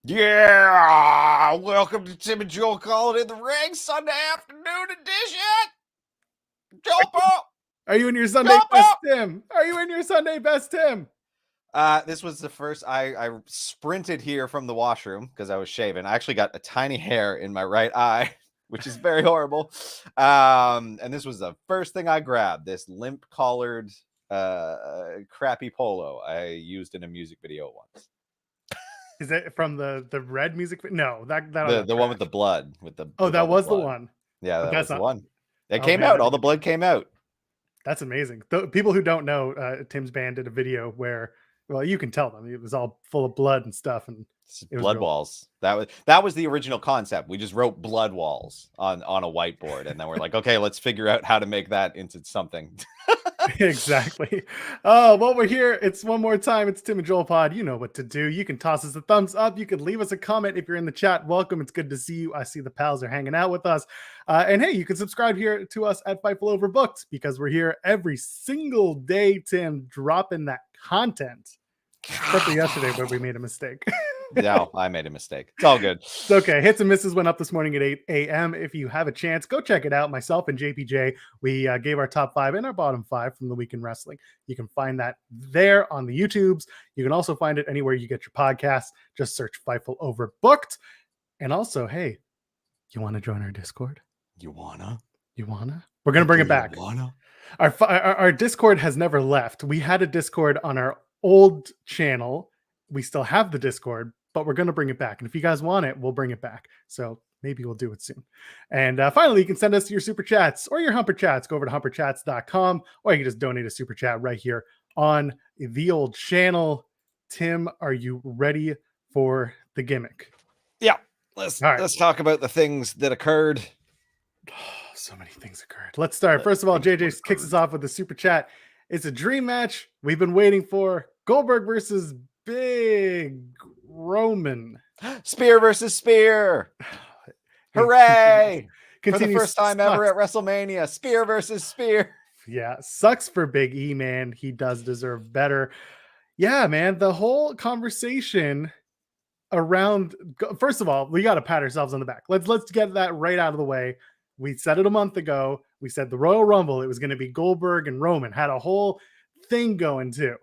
Yeah, welcome to Tim and Joel Calling in the Ring Sunday afternoon edition. Joel Paul. Are you in your Sunday best, Tim? Are you in your Sunday best, Tim? This was the first I sprinted here from the washroom because I was shaving. I actually got a tiny hair in my right eye, which is very horrible. And this was the first thing I grabbed, this limp collared crappy polo I used in a music video once. Is it from the red music? No, that the one with the blood with the that was the one. Yeah, that was the one. It Oh, came man, out. All the blood came out. That's amazing. People who don't know, Tim's band did a video where, well, you can tell them it was all full of blood and stuff, and it was blood walls. That was the original concept. We just wrote blood walls on a whiteboard, and then we're like, okay, let's figure out how to make that into something. Exactly. Oh, well, we're here. It's one more time. It's Tim and Joel Pod. You know what to do. You can toss us a thumbs up. You can leave us a comment if you're in the chat. Welcome. It's good to see you. I see the pals are hanging out with us. And hey, you can subscribe here to us at Fightful Overbooked because we're here every single day, Tim, dropping that content. Except for yesterday, but we made a mistake. No, I made a mistake. It's all good. It's okay. Hits and Misses went up this morning at 8 a.m. If you have a chance, go check it out. Myself and JPJ, we gave our top 5 and our bottom 5 from the week in wrestling. You can find that there on the YouTubes. You can also find it anywhere you get your podcasts. Just search Fightful Overbooked. And also, hey, you want to join our Discord? You wanna? We're going to bring it back. Our Discord has never left. We had a Discord on our old channel. We still have the Discord, but we're going to bring it back. And if you guys want it, we'll bring it back. So maybe we'll do it soon. And finally, you can send us your super chats or your humper chats. Go over to humperchats.com, or you can just donate a super chat right here on the old channel. Tim, are you ready for the gimmick? Yeah. Let's talk about the things that occurred. So many things occurred. Let's start. First of all, JJ kicks us off with the super chat. It's a dream match we've been waiting for. Goldberg versus Big Roman. Spear versus spear. Hooray! For the first time ever at WrestleMania. Spear versus spear. Yeah, sucks for Big E, man. He does deserve better. Yeah, man. The whole conversation around, first of all, we got to pat ourselves on the back. Let's get that right out of the way. We said it a month ago. We said the Royal Rumble, it was going to be Goldberg and Roman. Had a whole thing going too.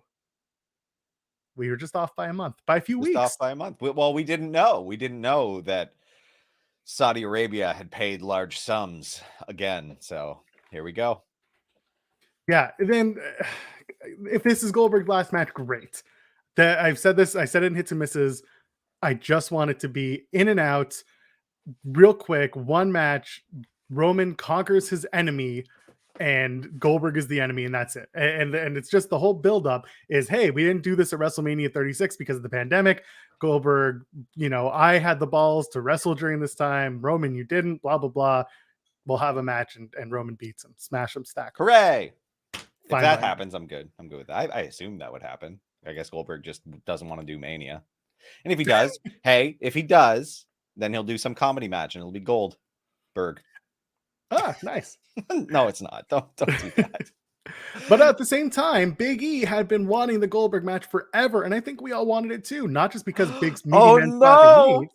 We were just off by a month, by a few weeks. Off by a month. Well, we didn't know. We didn't know that Saudi Arabia had paid large sums again. So here we go. Yeah. Then if this is Goldberg's last match, great. I've said this. I said it in Hits and Misses. I just want it to be in and out real quick. One match. Roman conquers his enemy and Goldberg is the enemy, and that's it. And it's just the whole buildup is, hey, we didn't do this at WrestleMania 36 because of the pandemic. Goldberg, I had the balls to wrestle during this time. Roman, you didn't, blah, blah, blah. We'll have a match and Roman beats him. Smash him, stack. Hooray. If that happens, I'm good. I'm good with that. I assume that would happen. I guess Goldberg just doesn't want to do Mania. And if he does, if he does, then he'll do some comedy match and it'll be Goldberg. Ah, nice. No, it's not. Don't do that. But at the same time, Big E had been wanting the Goldberg match forever, and I think we all wanted it too. Not just because Big's meat, but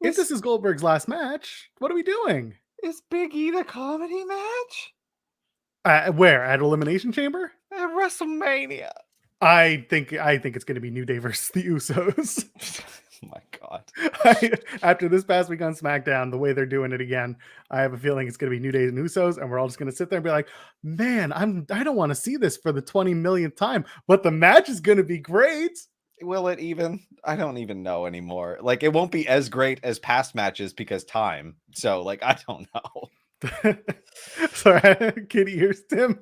if this is Goldberg's last match, what are we doing? Is Big E the comedy match? Where? At Elimination Chamber? At WrestleMania. I think it's going to be New Day versus the Usos. Oh my God. After this past week on SmackDown, the way they're doing it again, I have a feeling it's going to be New Day and Usos, and we're all just going to sit there and be like, man, I don't want to see this for the 20 millionth time, but the match is going to be great. Will it even? I don't even know anymore. Like, it won't be as great as past matches because time. So, like, I don't know. Sorry, kid ears, Tim.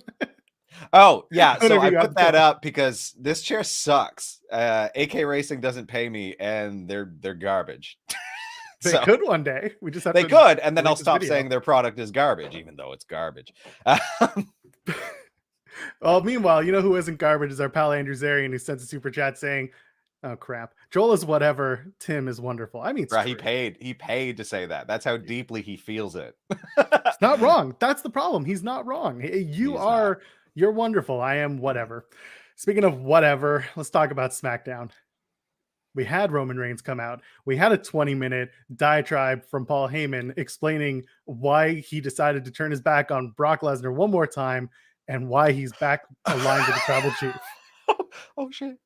Oh, yeah. So I put that up because this chair sucks. AK Racing doesn't pay me and they're garbage. They could one day. We just have they could, and then I'll stop saying their product is garbage, even though it's garbage. Well, meanwhile, you know who isn't garbage is our pal Andrew Zarian, who sends a super chat saying, oh crap, Joel is whatever, Tim is wonderful. I mean, he paid to say that. That's how deeply he feels it. It's not wrong. That's the problem. He's not wrong. You're wonderful. I am whatever. Speaking of whatever, let's talk about SmackDown. We had Roman Reigns come out. We had a 20-minute diatribe from Paul Heyman explaining why he decided to turn his back on Brock Lesnar one more time and why he's back aligned with the tribal chief. Oh shit.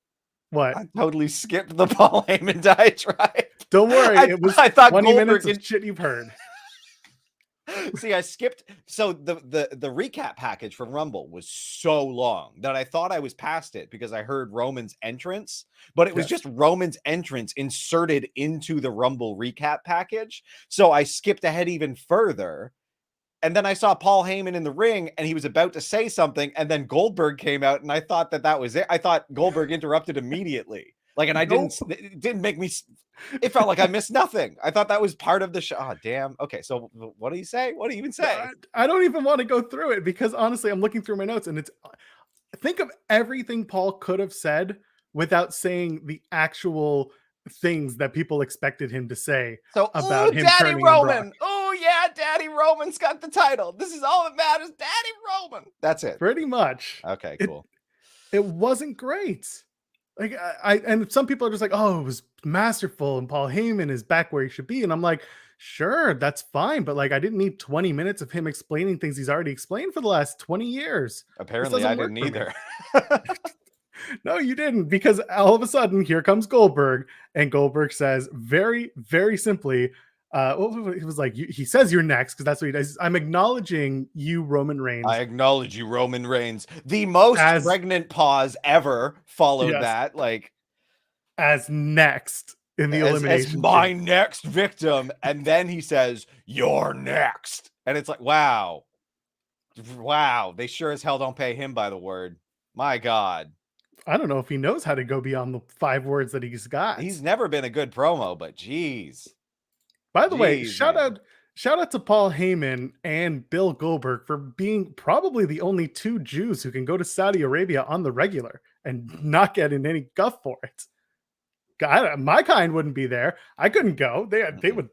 What? I totally skipped the Paul Heyman diatribe. Don't worry. It was I thought 20 Goldberg minutes of shit you've heard. See, I skipped. So the recap package from Rumble was so long that I thought I was past it because I heard Roman's entrance, but it was just Roman's entrance inserted into the Rumble recap package. So I skipped ahead even further. And then I saw Paul Heyman in the ring and he was about to say something. And then Goldberg came out and I thought that was it. I thought Goldberg interrupted immediately. Like, and it didn't make me, it felt like I missed nothing. I thought that was part of the show. Oh, damn. Okay. So what do you say? What do you even say? I don't even want to go through it because honestly, I'm looking through my notes and think of everything Paul could have said without saying the actual things that people expected him to say about him Daddy turning on Roman. Brock. Oh yeah, Daddy Roman's got the title. This is all that matters. Daddy Roman. That's it. Pretty much. Okay, cool. It wasn't great. Like and some people are just like, oh, it was masterful and Paul Heyman is back where he should be. And I'm like, sure, that's fine. But like, I didn't need 20 minutes of him explaining things he's already explained for the last 20 years. Apparently I didn't either. No, you didn't, because all of a sudden here comes Goldberg and Goldberg says very, very simply, it was like, he says you're next because that's what he does. I'm acknowledging you, Roman Reigns. I acknowledge you, Roman Reigns. The most pregnant pause ever followed that, like as next in the elimination. As my next victim. And then he says, you're next. And it's like, wow. They sure as hell don't pay him by the word. My God. I don't know if he knows how to go beyond the 5 words that he's got. He's never been a good promo, but geez. By the way, shout out to Paul Heyman and Bill Goldberg for being probably the only 2 Jews who can go to Saudi Arabia on the regular and not get in any guff for it. God, my kind wouldn't be there. I couldn't go. They would.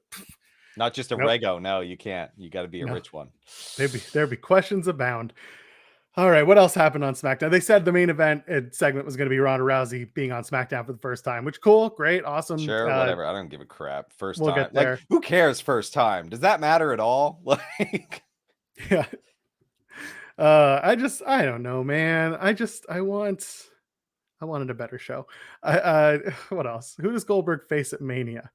Not just a rego. No, you can't. You got to be a rich one. There'd be questions abound. All right, what else happened on SmackDown? They said the main event segment was going to be Ronda Rousey being on SmackDown for the first time, which cool, great, awesome. Sure, whatever. I don't give a crap. First time. Get there. Like, who cares first time? Does that matter at all? Like, yeah. I don't know, man. I wanted a better show. What else? Who does Goldberg face at Mania?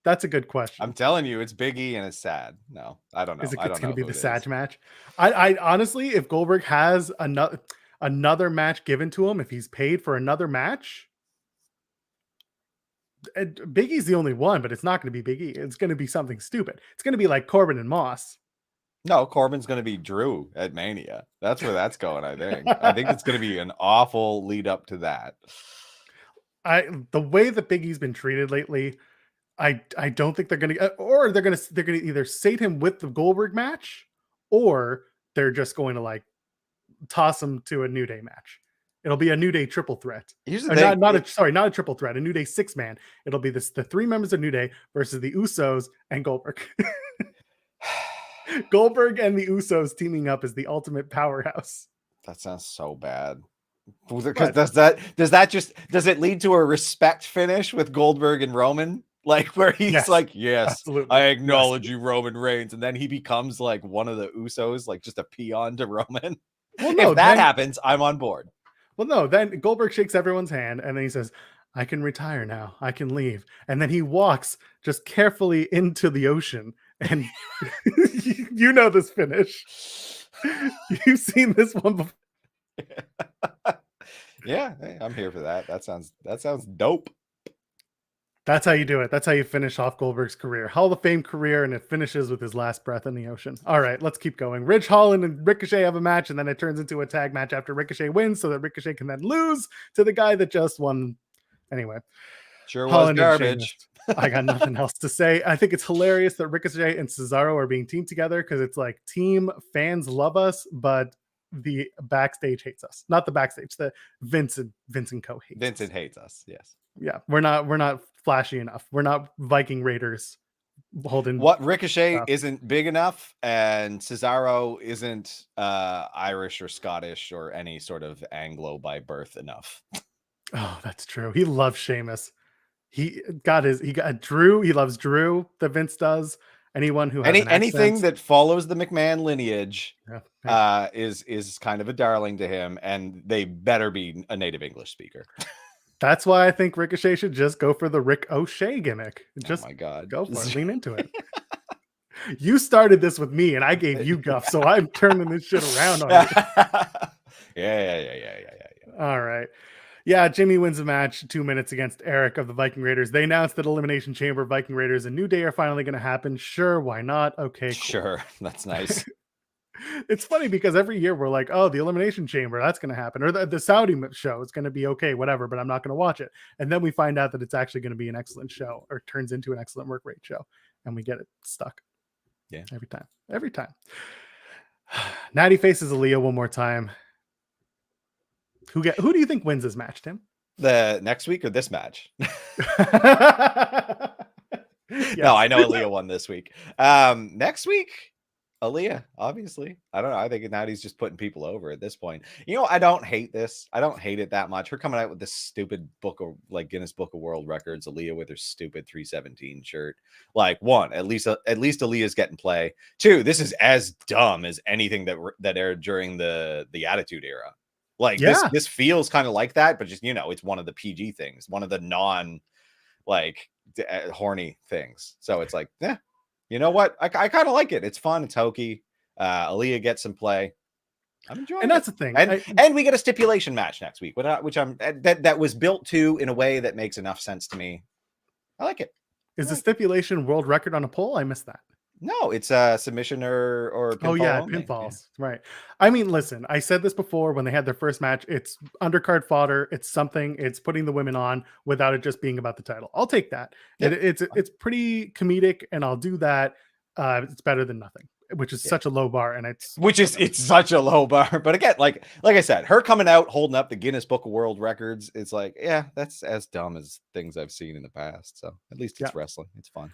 That's a good question. I'm telling you, it's Big E and it's sad. No, I don't know. It's going to be the sad match. I honestly, if Goldberg has another match given to him, if he's paid for another match, Big E's the only one, but it's not going to be Big E. It's going to be something stupid. It's going to be like Corbin and Moss. No, Corbin's going to be Drew at Mania. That's where that's going, I think. I think it's going to be an awful lead up to that. The way that Big E's been treated lately, I don't think they're going to, or they're going to either sate him with the Goldberg match, or they're just going to like toss him to a New Day match. It'll be a New Day triple threat. Not a triple threat, a New Day 6-man. It'll be the 3 members of New Day versus the Usos and Goldberg. Goldberg and the Usos teaming up as the ultimate powerhouse. That sounds so bad. Because does it lead to a respect finish with Goldberg and Roman? Like where he's like, yes, absolutely. I acknowledge you, Roman Reigns. And then he becomes like one of the Usos, like just a peon to Roman. Well, no, if that happens, I'm on board. Well, no, then Goldberg shakes everyone's hand and then he says, I can retire now. I can leave. And then he walks just carefully into the ocean. And you know this finish. You've seen this one before. Yeah, hey, I'm here for that. That sounds dope. That's how you do it. That's how you finish off Goldberg's career. Hall of Fame career, and it finishes with his last breath in the ocean. All right, let's keep going. Ridge Holland and Ricochet have a match, and then it turns into a tag match after Ricochet wins, so that Ricochet can then lose to the guy that just won. Anyway. Sure Holland was garbage. I got nothing else to say. I think it's hilarious that Ricochet and Cesaro are being teamed together because it's like team fans love us, but the backstage hates us. Not the backstage, the Vincent Co. hates Vincent hates us, yes. Yeah, we're not flashy enough. We're not Viking Raiders holding. What Ricochet isn't big enough, and Cesaro isn't Irish or Scottish or any sort of Anglo by birth enough. Oh, that's true. He loves Sheamus. He got Drew. He loves Drew, that Vince does. Anyone who has an anything accent. that follows the McMahon lineage Yeah. is kind of a darling to him, and they better be a native English speaker. That's why I think Ricochet should just go for the Rick O'Shea gimmick. Just oh my god, go for it. Lean into it. You started this with me, and I gave you guff, so I'm turning this shit around on you. Yeah. All right. Yeah, Jimmy wins the match 2 minutes against Eric of the Viking Raiders. They announced that Elimination Chamber, Viking Raiders, and New Day are finally going to happen. Sure, why not? Okay, cool. Sure, that's nice. It's funny because every year we're like, oh, the Elimination Chamber, that's going to happen. Or the Saudi show is going to be okay, whatever, but I'm not going to watch it. And then we find out that it's actually going to be an excellent show, or turns into an excellent work rate show. And we get it stuck. Yeah. Every time. Natty faces Aaliyah one more time. Who do you think wins this match, Tim? The next week or this match? Yeah. No, I know Aaliyah won this week. Next week, Aaliyah, obviously. I don't know. I think Natty's just putting people over at this point. You know, I don't hate this. I don't hate it that much. Her coming out with this stupid book of Guinness Book of World Records, Aaliyah with her stupid 317 shirt. Like, one, at least Aaliyah's getting play. Two, this is as dumb as anything that aired during the Attitude Era. Like, this feels kind of like that, but just, you know, it's one of the PG things, one of the non horny things. So it's like, yeah, you know what? I kind of like it. It's fun. It's hokey. Aaliyah gets some play. I'm enjoying it. And that's the thing. And we get a stipulation match next week, which I'm that was built to in a way that makes enough sense to me. I like it. Is the stipulation world record on a pole? I missed that. No, it's a submission or pinfall. Oh yeah, only. pinfalls. Yeah. Right. I mean, listen, I said this before when they had their first match. It's undercard fodder. It's something. It's putting the women on without it just being about the title. I'll take that. Yeah. It's pretty comedic, and I'll do that. It's better than nothing, which is such a low bar, and it's such a low bar. But again, like I said, her coming out holding up the Guinness Book of World Records, it's like, yeah, that's as dumb as things I've seen in the past. So at least it's wrestling. It's fun.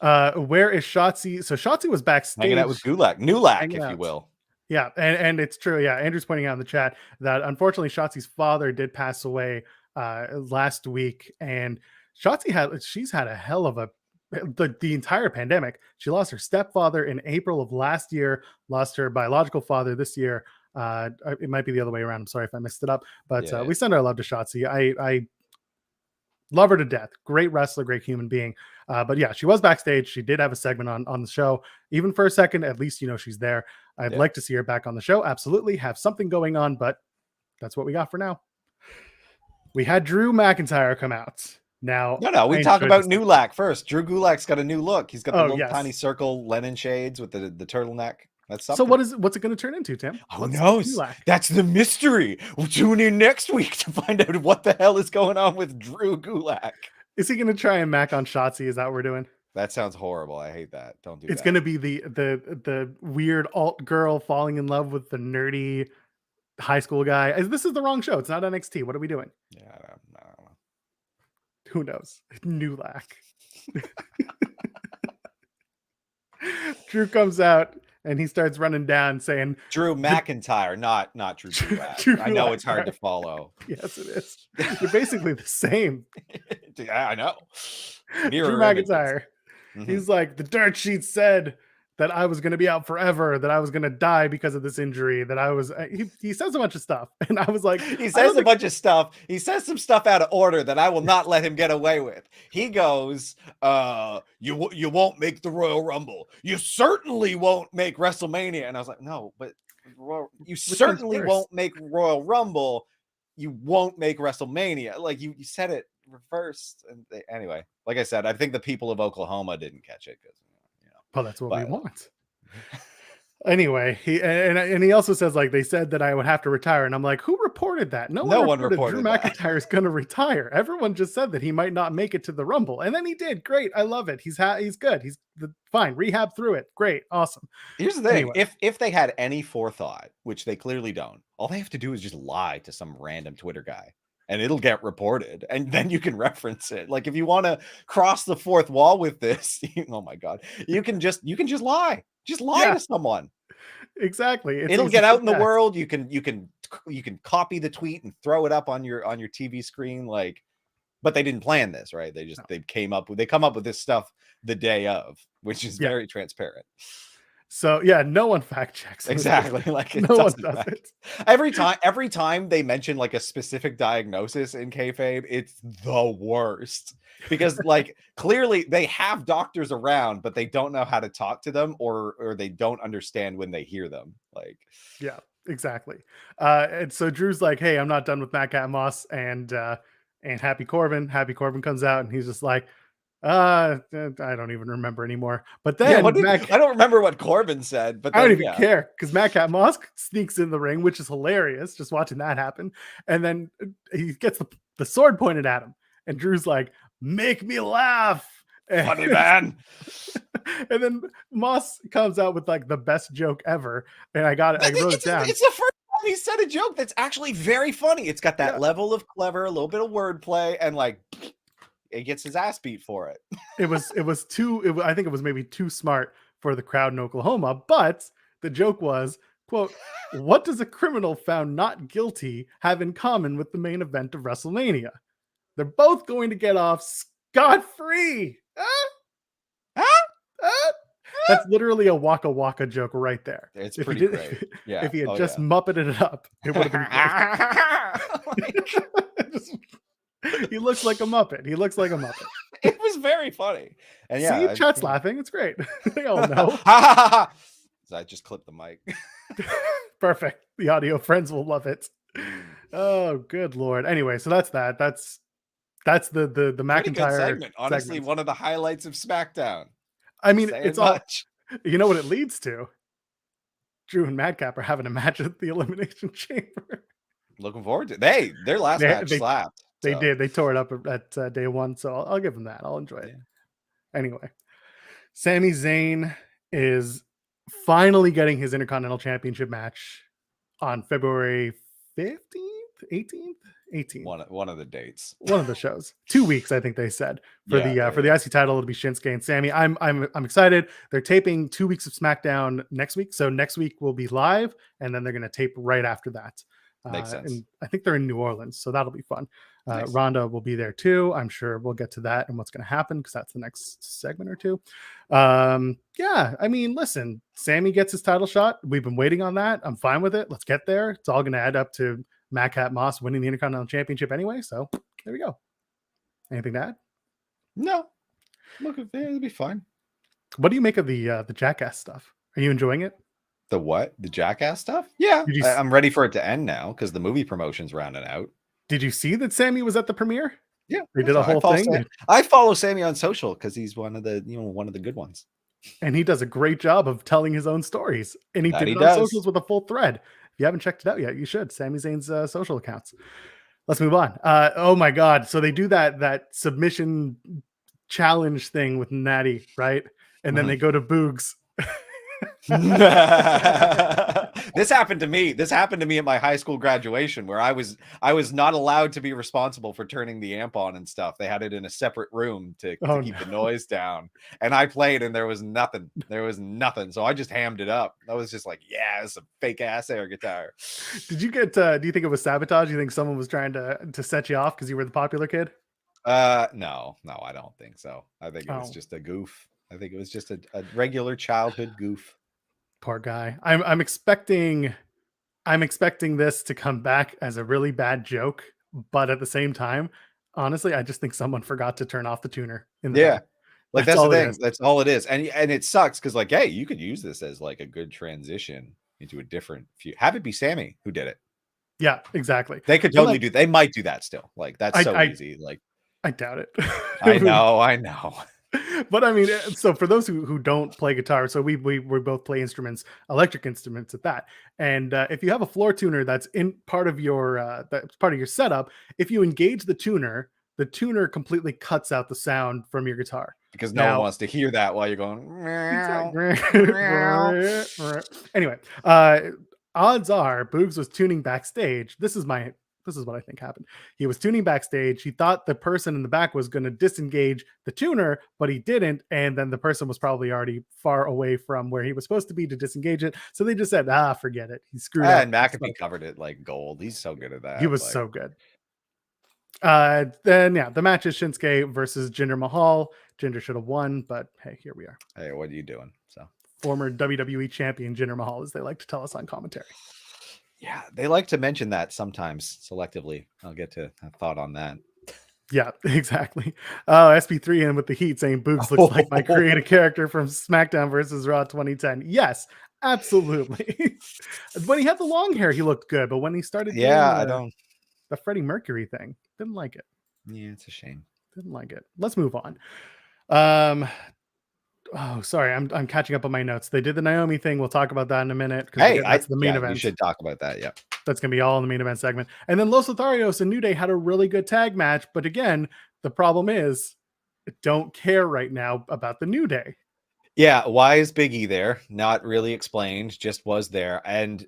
Where is Shotzi? So Shotzi was backstage hanging out with Newlack, if you will. Yeah, and it's true. Yeah, Andrew's pointing out in the chat that unfortunately Shotzi's father did pass away last week, and she's had a hell of the entire pandemic. She lost her stepfather in April of last year, lost her biological father this year. It might be the other way around. I'm sorry if I messed it up, but we send our love to Shotzi. I love her to death. Great wrestler, great human being. But yeah, she was backstage. She did have a segment on the show. Even for a second, at least, you know, she's there. I'd like to see her back on the show. Absolutely. Have something going on, but that's what we got for now. We had Drew McIntyre come out. Now, no, we talk about Newlack first. Drew Gulak's got a new look. He's got the little tiny circle Lennon shades with the turtleneck. That's something. So what's it going to turn into, Tim? Who knows? That's the mystery. We'll tune in next week to find out what the hell is going on with Drew Gulak. Is he going to try and mac on Shotzi? Is that what we're doing? That sounds horrible. I hate that. Don't do that. It's going to be the weird alt girl falling in love with the nerdy high school guy. This is the wrong show. It's not NXT. What are we doing? Yeah, I don't know. Who knows? Newlack. Drew comes out and he starts running down saying Drew McIntyre, not Drew Gulak. I know it's hard to follow. Yes, it is. You're basically the same. Yeah, I know. Drew McIntyre. Mm-hmm. He's like, the dirt sheet said that I was going to be out forever, that I was going to die because of this injury, that I was, he says a bunch of stuff. And I was like, he says a bunch of stuff. He says some stuff out of order that I will not let him get away with. He goes, you won't make the Royal Rumble. You certainly won't make WrestleMania. And I was like, no, but you certainly won't make Royal Rumble. You won't make WrestleMania. Like you said it reversed. And anyway, like I said, I think the people of Oklahoma didn't catch it because, well, that's what we want. Anyway, he also says, like, they said that I would have to retire, and I'm like, who reported that? No one reported Drew McIntyre is going to retire. Everyone just said that he might not make it to the Rumble, and then he did. Great, I love it. He's good. He's fine. Rehab through it. Great, awesome. Here's the thing: anyway. if they had any forethought, which they clearly don't, all they have to do is just lie to some random Twitter guy. And it'll get reported, and then you can reference it. Like if you want to cross the fourth wall with this, oh my god, you can just lie to someone. Exactly, it'll get out in the world. You can copy the tweet and throw it up on your TV screen. Like but they didn't plan this, right? They come up with this stuff the day of, which is very transparent. So yeah, no one fact checks. Exactly. Like no one does it. Every time they mention like a specific diagnosis in kayfabe, it's the worst because like clearly they have doctors around, but they don't know how to talk to them or they don't understand when they hear them. Like, yeah, exactly. And so Drew's like, "Hey, I'm not done with Madcap Moss and Happy Corbin." Happy Corbin comes out and he's just like, I don't even remember anymore. But then I don't remember what Corbin said, but I don't even care because Madcap Moss sneaks in the ring, which is hilarious. Just watching that happen, and then he gets the sword pointed at him, and Drew's like, "Make me laugh, funny man." And then Moss comes out with like the best joke ever, and I wrote it down. It's the first time he said a joke that's actually very funny. It's got that level of clever, a little bit of wordplay, and like. It gets his ass beat for it. I think it was maybe too smart for the crowd in Oklahoma, but the joke was, quote, "What does a criminal found not guilty have in common with the main event of WrestleMania? They're both going to get off scot-free." That's literally a Waka Waka joke right there. It's pretty great. Yeah. If he had just muppeted it up, it would have been He looks like a Muppet. It was very funny. And see, chat's laughing. It's great. They all know. So I just clipped the mic. Perfect. The audio friends will love it. Oh, good Lord. Anyway, so that's that. That's the McIntyre segment. Honestly, one of the highlights of SmackDown. I mean, it's all, you know what it leads to? Drew and Madcap are having a match at the Elimination Chamber. Looking forward to it. Their last match slapped. They did. They tore it up at day one. So I'll give them that. I'll enjoy it. Anyway, Sami Zayn is finally getting his Intercontinental Championship match on February 15th, 18th. One of the dates. One of the shows. 2 weeks, I think they said. For the IC title, it'll be Shinsuke and Sami. I'm excited. They're taping 2 weeks of SmackDown next week. So next week will be live, and then they're going to tape right after that. Makes sense. And I think they're in New Orleans, so that'll be fun. Nice. Ronda will be there too. I'm sure we'll get to that and what's going to happen because that's the next segment or two. Yeah, I mean, listen, Sami gets his title shot. We've been waiting on that. I'm fine with it. Let's get there. It's all going to add up to Madcap Moss winning the Intercontinental Championship anyway. So there we go. Anything to add? No. Look, it'll be fine. What do you make of the Jackass stuff? Are you enjoying it? The what? The Jackass stuff? Yeah. I'm ready for it to end now because the movie promotion's rounding out. Did you see that Sami was at the premiere? Yeah. They did a whole thing. I follow Sami on social because he's one of the good ones. And he does a great job of telling his own stories. And he did it on socials with a full thread. If you haven't checked it out yet, you should. Sami Zayn's social accounts. Let's move on. Oh my God. So they do that submission challenge thing with Natty, right? And then they go to Boogs. This happened to me at my high school graduation where I was not allowed to be responsible for turning the amp on and stuff. They had it in a separate room to keep the noise down, and I played and there was nothing, so I just hammed it up. I was just like, yeah, it's a fake ass air guitar. Did you get do you think it was sabotage? You think someone was trying to set you off because you were the popular kid? No, I don't think so. I think it was just a goof. I think it was just a regular childhood goof. Poor guy. I'm expecting this to come back as a really bad joke, but at the same time, honestly, I just think someone forgot to turn off the tuner. Back. Like that's the thing. That's all it is. And it sucks because like, hey, you could use this as like a good transition into a different feud. Have it be Sami who did it. Yeah, exactly. They could totally do. They might do that still. Like that's easy. Like I doubt it. I know. But I mean, so for those who don't play guitar, so we both play instruments, electric instruments at that. And if you have a floor tuner that's in part of your setup, if you engage the tuner completely cuts out the sound from your guitar because no one wants to hear that while you're going. Anyway, odds are Boogs was tuning backstage. This is what I think happened. He was tuning backstage. He thought the person in the back was going to disengage the tuner, but he didn't. And then the person was probably already far away from where he was supposed to be to disengage it. So they just said, forget it. He screwed up. And McAfee covered it like gold. He's so good at that. He was so good. Then yeah, the match is Shinsuke versus Jinder Mahal. Jinder should have won, but hey, here we are. Hey, what are you doing? So Former WWE champion Jinder Mahal, as they like to tell us on commentary. yeah, they like to mention that sometimes selectively. I'll get to a thought on that. Yeah, exactly. SP3 in with the heat saying Boogs looks like my creative character from SmackDown versus Raw 2010. Yes, absolutely. When he had the long hair, he looked good, but when he started doing I don't. the Freddie Mercury thing, didn't like it. Yeah, it's a shame. Didn't like it. Let's move on. Oh, sorry, I'm catching up on my notes. They did the Naomi thing. We'll talk about that in a minute because that's the main event. We should talk about that. Yeah, that's gonna be all in the main event segment. And then Los Lotharios and New Day had a really good tag match, but again, the problem is, I don't care right now about the New Day. Yeah, why is Big E there? Not really explained. Just was there, and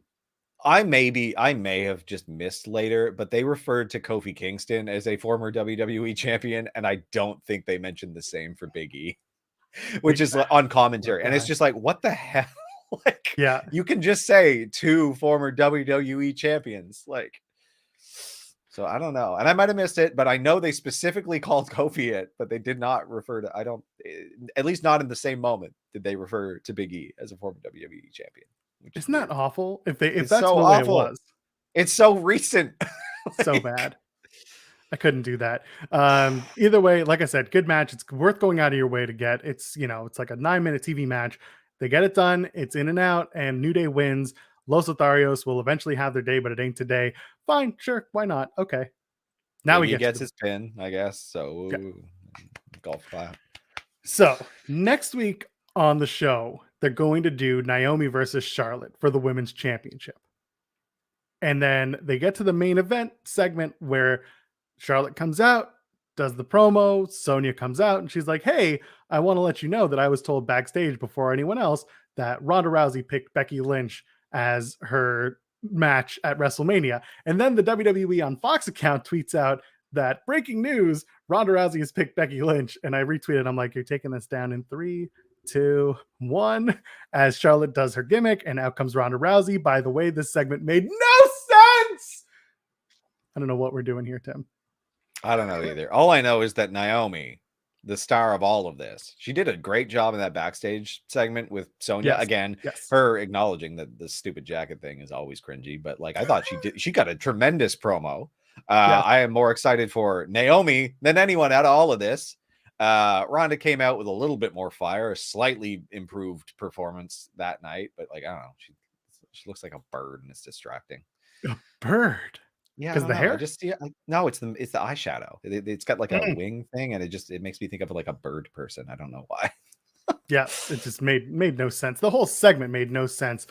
I may have just missed later, but they referred to Kofi Kingston as a former WWE champion, and I don't think they mentioned the same for Big E. Which is on commentary. And it's just like, what the hell? Like, yeah, you can just say 2 former WWE champions. Like, so I don't know. And I might have missed it, but I know they specifically called Kofi it, but they did not refer to, at least not in the same moment, did they refer to Big E as a former WWE champion. Isn't that awful? If that's so the way it was. It's so recent. So bad. I couldn't do that. Either way, like I said, good match. It's worth going out of your way to get. It's like a 9-minute TV match. They get it done. It's in and out, and New Day wins. Los Lotharios will eventually have their day, but it ain't today. Fine, sure, why not? Okay. Now he gets his pin, I guess. So golf clap. So next week on the show, they're going to do Naomi versus Charlotte for the women's championship. And then they get to the main event segment where Charlotte comes out, does the promo. Sonya comes out and she's like, hey, I want to let you know that I was told backstage before anyone else that Ronda Rousey picked Becky Lynch as her match at WrestleMania. And then the WWE on Fox account tweets out that breaking news, Ronda Rousey has picked Becky Lynch. And I retweeted, I'm like, you're taking this down in 3, 2, 1, as Charlotte does her gimmick, and out comes Ronda Rousey. By the way, this segment made no sense. I don't know what we're doing here, Tim. I don't know either. All I know is that Naomi, the star of all of this, she did a great job in that backstage segment with Sonya. Her acknowledging that the stupid jacket thing is always cringy, but like I thought she got a tremendous promo. I am more excited for Naomi than anyone out of all of this. Ronda came out with a little bit more fire, a slightly improved performance that night, but like I don't know, she looks like a bird and it's distracting. A bird? Yeah, because the hair. No, it's the eyeshadow. It's got like a wing thing, and it makes me think of like a bird person. I don't know why. Yeah, it just made no sense. The whole segment made no sense.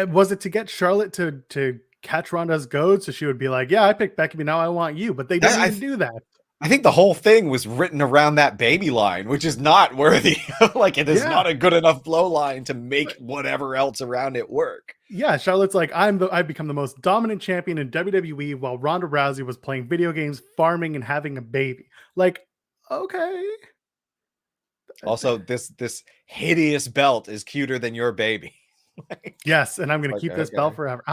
Was it to get Charlotte to catch Ronda's goad, so she would be like, "Yeah, I picked Becky, but now I want you." But they didn't even do that. I think the whole thing was written around that baby line, which is not worthy. Like it is not a good enough blow line to make whatever else around it work. Yeah, Charlotte's like, I've become the most dominant champion in WWE while Ronda Rousey was playing video games, farming, and having a baby. Like, okay. Also, this hideous belt is cuter than your baby. Yes, and I'm going to keep this belt forever.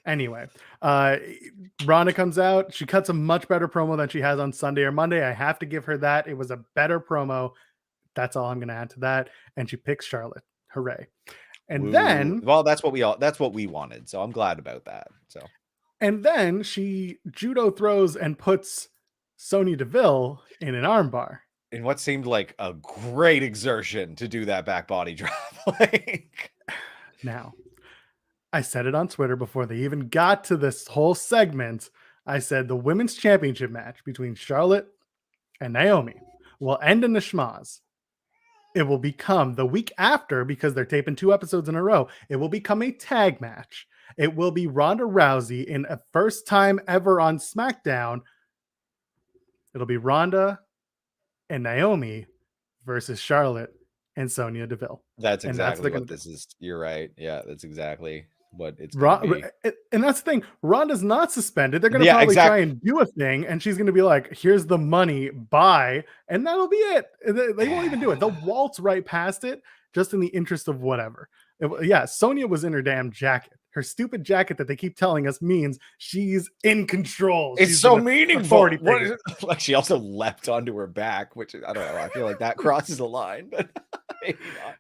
Anyway, Ronda comes out. She cuts a much better promo than she has on Sunday or Monday. I have to give her that. It was a better promo. That's all I'm going to add to that. And she picks Charlotte. Hooray. And then, well, that's what we wanted. So I'm glad about that. So, and then she judo throws and puts Sonya Deville in an armbar. In what seemed like a great exertion to do that back body drop. Now, I said it on Twitter before they even got to this whole segment. I said the women's championship match between Charlotte and Naomi will end in the schmaz. It will become the week after, because they're taping 2 episodes in a row, it will become a tag match. It will be Ronda Rousey in a first time ever on SmackDown. It'll be Ronda and Naomi versus Charlotte and Sonya Deville. That's exactly what this is. You're right. Yeah, that's exactly what it's going to be. And that's the thing. Ronda's not suspended. They're going to probably try and do a thing, and she's going to be like, here's the money, bye. And that'll be it. They won't even do it. They'll waltz right past it just in the interest of whatever. Sonya was in her damn jacket. her stupid jacket that they keep telling us means she's in control. It's She's so an meaningful. authority What figure. is like she also leapt onto her back, which I don't know. I feel like that crosses a line, but maybe not.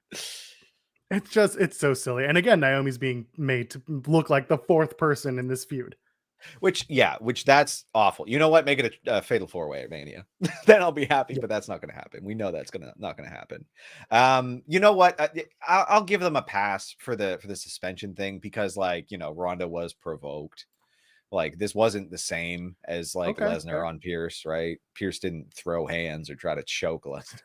It's so silly. And again, Naomi's being made to look like the fourth person in this feud. Which that's awful. You know what? Make it a fatal 4-way at Mania. Then I'll be happy, Yeah. but that's not going to happen. We know that's not going to happen. You know what? I'll give them a pass for the suspension thing because, like, you know, Ronda was provoked. Like, this wasn't the same as like Lesnar on Pierce, right? Pierce didn't throw hands or try to choke Lesnar.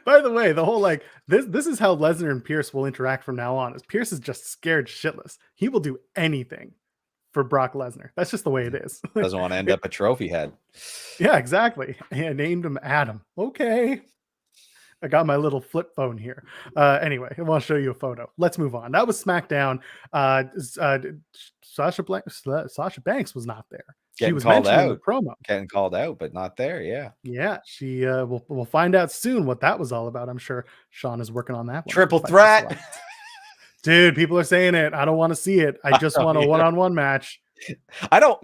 By the way, the whole like this is how Lesnar and Pierce will interact from now on. Is Pierce is just scared shitless. He will do anything for Brock Lesnar. That's just the way it is. Doesn't want to end up a trophy head. Yeah, exactly. I named him Adam. Okay. I got my little flip phone here. Anyway, I want to show you a photo. Let's move on. That was SmackDown. Sasha Banks was not there. She was mentioned in the promo. Getting called out, but not there. Yeah. Yeah. She we'll find out soon what that was all about. I'm sure Sean is working on that one. Triple threat. Dude, people are saying it. I don't want to see it. I just want a one-on-one match. I don't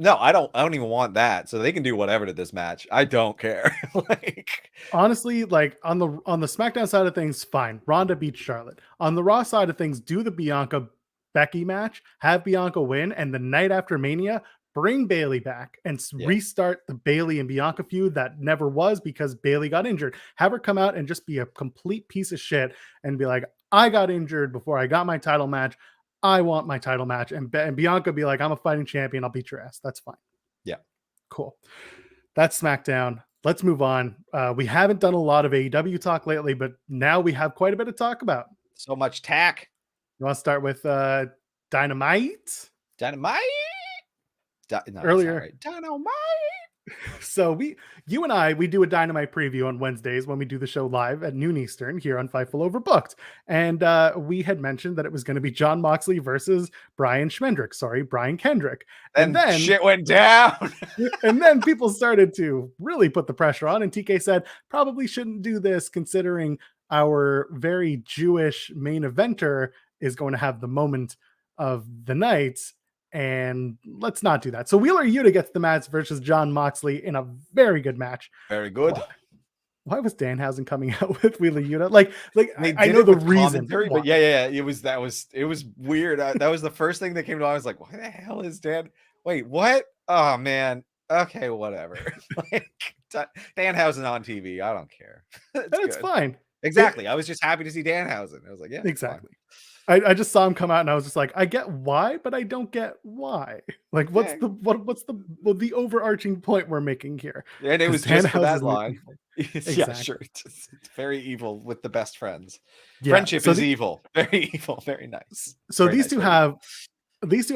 even want that. So they can do whatever to this match. I don't care. Like, honestly, like on the SmackDown side of things, fine. Ronda beats Charlotte. On the Raw side of things, do the Bianca Becky match, have Bianca win, and the night after Mania, bring Bayley back and restart the Bayley and Bianca feud that never was because Bayley got injured. Have her come out and just be a complete piece of shit and be like, I got injured before I got my title match. I want my title match. And Bianca be like, I'm a fighting champion. I'll beat your ass. That's fine. Yeah. Cool. That's SmackDown. Let's move on. We haven't done a lot of AEW talk lately, but now we have quite a bit to talk about. So much tack. You want to start with Dynamite? Dynamite? Earlier. Dynamite. So you and I do a Dynamite preview on Wednesdays when we do the show live at noon Eastern here on Fightful Overbooked. And we had mentioned that it was going to be Jon Moxley versus Brian Kendrick. And then shit went down. And then people started to really put the pressure on. And TK said, probably shouldn't do this considering our very Jewish main eventer is going to have the moment of the night. And let's not do that. So Wheeler Yuta gets the match versus Jon Moxley in a very good match. Very good. Why was Danhausen coming out with Wheeler Yuta? Like I know the reason, but yeah. It was weird. That was the first thing that came to mind. I was like, what the hell is Dan? Wait, what? Oh man. Okay, whatever. Like Danhausen on TV. I don't care. It's fine. Exactly. I was just happy to see Danhausen. I was like, yeah, exactly. I just saw him come out and I was just like, I get why, but I don't get why. Like, what's the overarching point we're making here? And it was just for that line. Exactly. Yeah, sure. It's very evil with the best friends. Yeah. Friendship is evil. Very evil. Very nice. So very these two have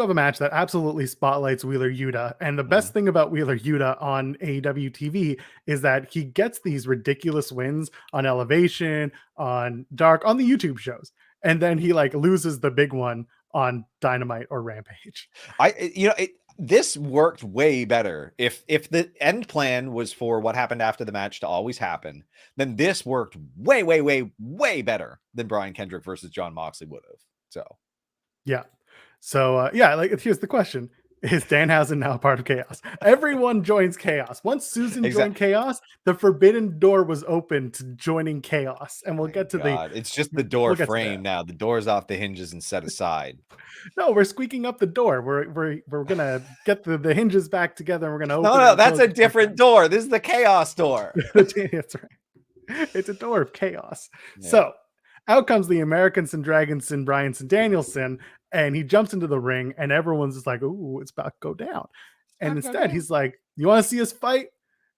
a match that absolutely spotlights Wheeler Yuta. And the best thing about Wheeler Yuta on AEW TV is that he gets these ridiculous wins on Elevation, on Dark, on the YouTube shows. And then he like loses the big one on Dynamite or Rampage. This worked way better. If the end plan was for what happened after the match to always happen, then this worked way, way, way, way better than Brian Kendrick versus Jon Moxley would have. So here's the question. Is Danhausen now part of Chaos? Everyone joins Chaos. Once Susan joined Chaos, the forbidden door was open to joining Chaos. And we'll get to it's just the door frame now. The door's off the hinges and set aside. No, we're squeaking up the door. We're gonna get the hinges back together and we're gonna open No, that's a different door. This is the Chaos door. That's right. It's a door of chaos. Yeah. So out comes the Americanson Dragonson Bryanson Danielson, and he jumps into the ring, and everyone's just like, "Ooh, it's about to go down." And instead, he's like, "You want to see us fight?"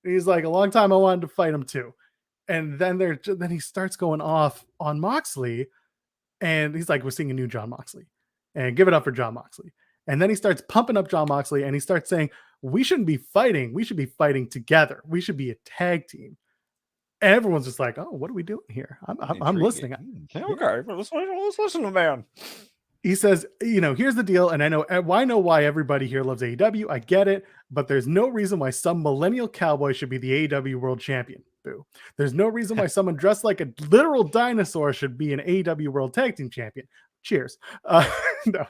And he's like, "A long time I wanted to fight him too." And then he starts going off on Moxley, and he's like, "We're seeing a new Jon Moxley, and give it up for Jon Moxley." And then he starts pumping up Jon Moxley, and he starts saying, "We shouldn't be fighting. We should be fighting together. We should be a tag team." And everyone's just like, "Oh, what are we doing here?" I'm listening. Okay, let's listen to man. He says, here's the deal. And I know why everybody here loves AEW. I get it, but there's no reason why some millennial cowboy should be the AEW world champion. Boo. There's no reason why someone dressed like a literal dinosaur should be an AEW world tag team champion. Cheers. No,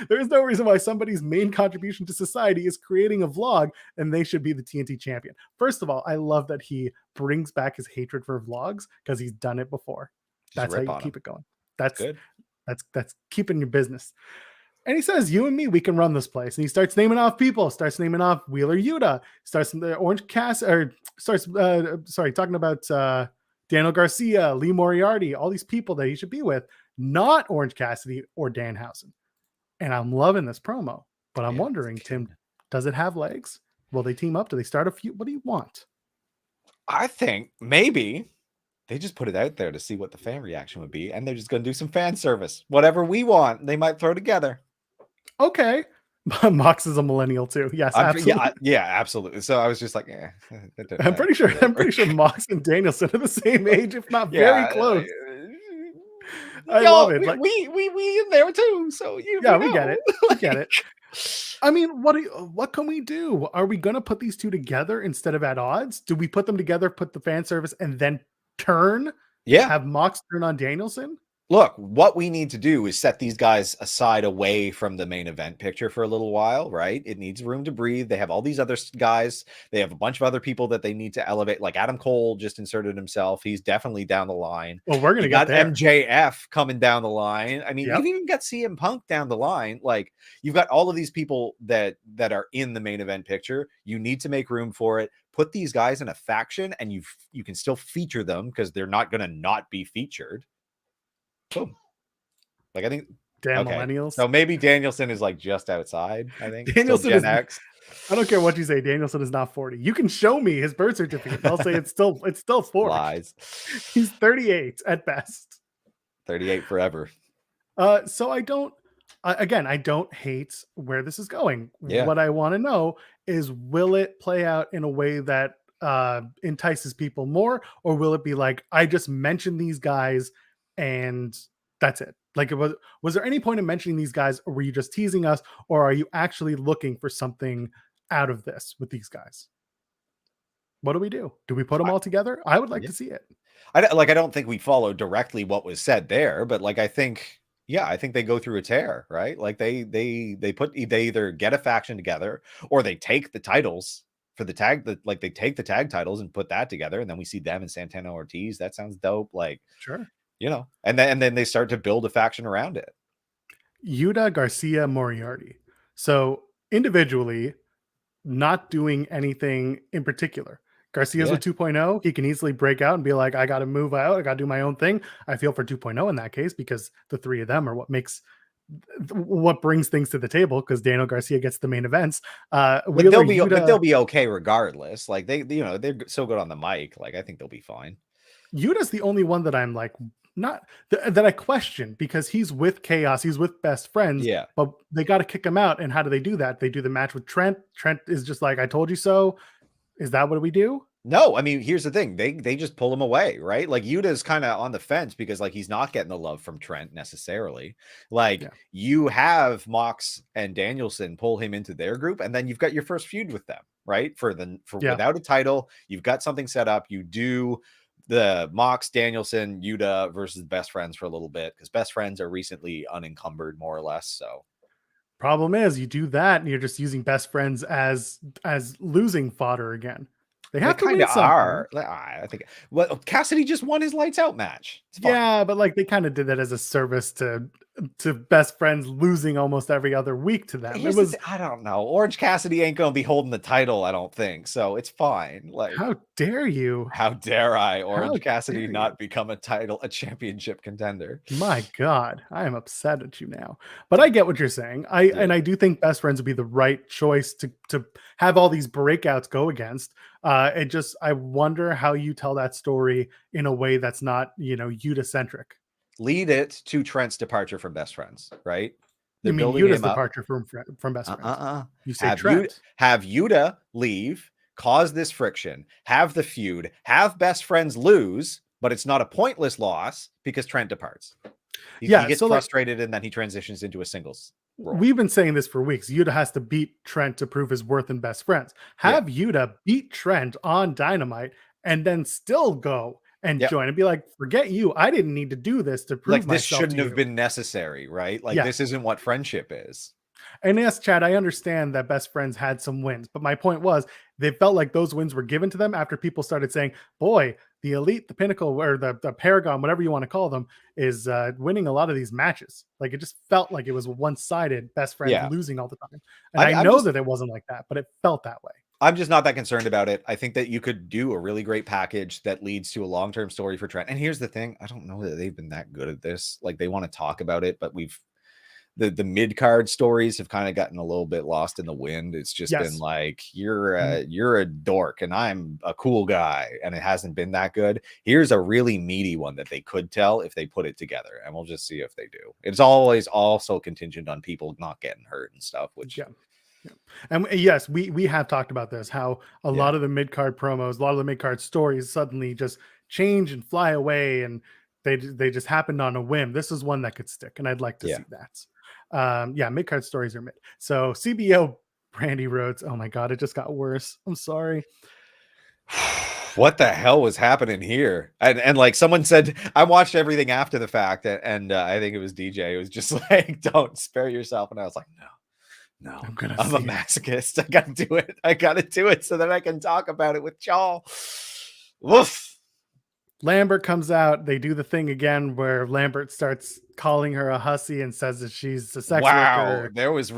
there is no reason why somebody's main contribution to society is creating a vlog and they should be the TNT champion. First of all, I love that he brings back his hatred for vlogs because he's done it before. Just That's how rip you on keep him. it going. It's good. That's keeping your business. And he says, you and me, we can run this place. And he starts naming off people, starts naming off Wheeler Yuta, starts the Orange Cassidy, or starts, talking about Daniel Garcia, Lee Moriarty, all these people that he should be with, not Orange Cassidy or Danhausen. And I'm loving this promo, but I'm wondering, Tim, does it have legs? Will they team up? Do they start a feud? What do you want? I think maybe they just put it out there to see what the fan reaction would be, and they're just going to do some fan service. Whatever we want, they might throw together. Okay. Mox is a millennial too. Yes, absolutely. Yeah, absolutely. So I was just like, I'm pretty sure Mox and Danielson are the same age, if not very close. I love it. Like, we in there too. So we get it. We get it. I mean, what can we do? Are we gonna put these two together instead of at odds? Do we put them together, put the fan service, and then turn? Yeah. Have Mox turn on Danielson? Look, what we need to do is set these guys aside away from the main event picture for a little while, right? It needs room to breathe. They have all these other guys. They have a bunch of other people that they need to elevate. Like Adam Cole just inserted himself. He's definitely down the line. Well, we're going to get there. MJF coming down the line. I mean, you've even got CM Punk down the line. Like you've got all of these people that are in the main event picture. You need to make room for it. Put these guys in a faction and you can still feature them because they're not going to not be featured. Boom. Like I think millennials. So maybe Danielson is like just outside. I think Danielson Gen X. I don't care what you say. Danielson is not 40. You can show me his birth certificate. I'll say it's still 40. Lies. He's 38 at best. 38 forever. So I don't hate where this is going. Yeah. What I want to know is, will it play out in a way that entices people more, or will it be like, I just mentioned these guys and that's it? Like, was there any point in mentioning these guys, or were you just teasing us, or are you actually looking for something out of this with these guys? What do we do? Do we put them all together? I would like to see it. I don't think we follow directly what was said there, but like I think they go through a tear, right? Like they either get a faction together or they take the titles for the tag, they take the tag titles and put that together, and then we see them and Santana Ortiz. That sounds dope. Like, sure. And then they start to build a faction around it. Yuta, Garcia, Moriarty. So individually, not doing anything in particular. Garcia's with 2.0. He can easily break out and be like, I got to move out. I got to do my own thing. I feel for 2.0 in that case, because the three of them are what brings things to the table, because Daniel Garcia gets the main events. But they'll be okay regardless. Like they're so good on the mic. Like I think they'll be fine. Yuta's the only one that I'm like, that I question, because he's with Chaos, he's with Best Friends, but they got to kick him out. And how do they do that? They do the match with Trent. Trent is just like, I told you so. Is that what we do? No, I mean, here's the thing. They just pull him away, right? Like Yuta's kind of on the fence because like he's not getting the love from Trent necessarily. Like you have Mox and Danielson pull him into their group, and then you've got your first feud with them, right? Without a title, you've got something set up. You do the Mox, Danielson, Yuta versus Best Friends for a little bit, because Best Friends are recently unencumbered more or less. So problem is, you do that and you're just using Best Friends as losing fodder again. They have to win something. I think Cassidy just won his lights out match. Yeah, but like they kind of did that as a service to Best Friends losing almost every other week to them. I don't know. Orange Cassidy ain't gonna be holding the title, I don't think. So it's fine. Like, how dare you? How dare I? Orange Cassidy not become a championship contender. My God, I am upset at you now. But I get what you're saying. And I do think Best Friends would be the right choice to have all these breakouts go against. I wonder how you tell that story in a way that's not, Yuta-centric. Lead it to Trent's departure from Best Friends, right? You mean Yuta's departure from Best Friends? You say Trent. Have Yuta leave, cause this friction, have the feud, have Best Friends lose, but it's not a pointless loss because Trent departs. He gets frustrated, and then he transitions into a singles role. We've been saying this for weeks. Yuta has to beat Trent to prove his worth in Best Friends. Have Yuta beat Trent on Dynamite and then still go and join and be like, forget you. I didn't need to do this to prove like this myself shouldn't to have you. been necessary, right? Like Yeah. this isn't what friendship is. And yes, Chad, I understand that best friends had some wins, but my point was they felt like those wins were given to them after people started saying, boy, the elite, the pinnacle, or the paragon, whatever you want to call them, is winning a lot of these matches. Like it just felt like it was one-sided, best friends losing all the time. And I know that it wasn't like that, but it felt that way. I'm just not that concerned about it. I think that you could do a really great package that leads to a long-term story for Trent. And here's the thing. I don't know that they've been that good at this. Like they want to talk about it, but the mid-card stories have kind of gotten a little bit lost in the wind. It's just been like, you're a dork and I'm a cool guy. And it hasn't been that good. Here's a really meaty one that they could tell if they put it together. And we'll just see if they do. It's always also contingent on people not getting hurt and stuff, which Yeah. And yes, we have talked about this, how a lot of the mid-card promos, a lot of the mid-card stories suddenly just change and fly away, and they just happened on a whim. This is one that could stick, and I'd like to see that. Mid-card stories are mid. So CBO Brandy Rhodes, oh my god, it just got worse. I'm sorry. What the hell was happening here? And like someone said, I watched everything after the fact, and I think it was DJ. It was just like, don't spare yourself. And I was like, no, I'm a masochist. I gotta do it so that I can talk about it with y'all. Woof. Lambert comes out. They do the thing again where Lambert starts calling her a hussy and says that she's a sex worker. There was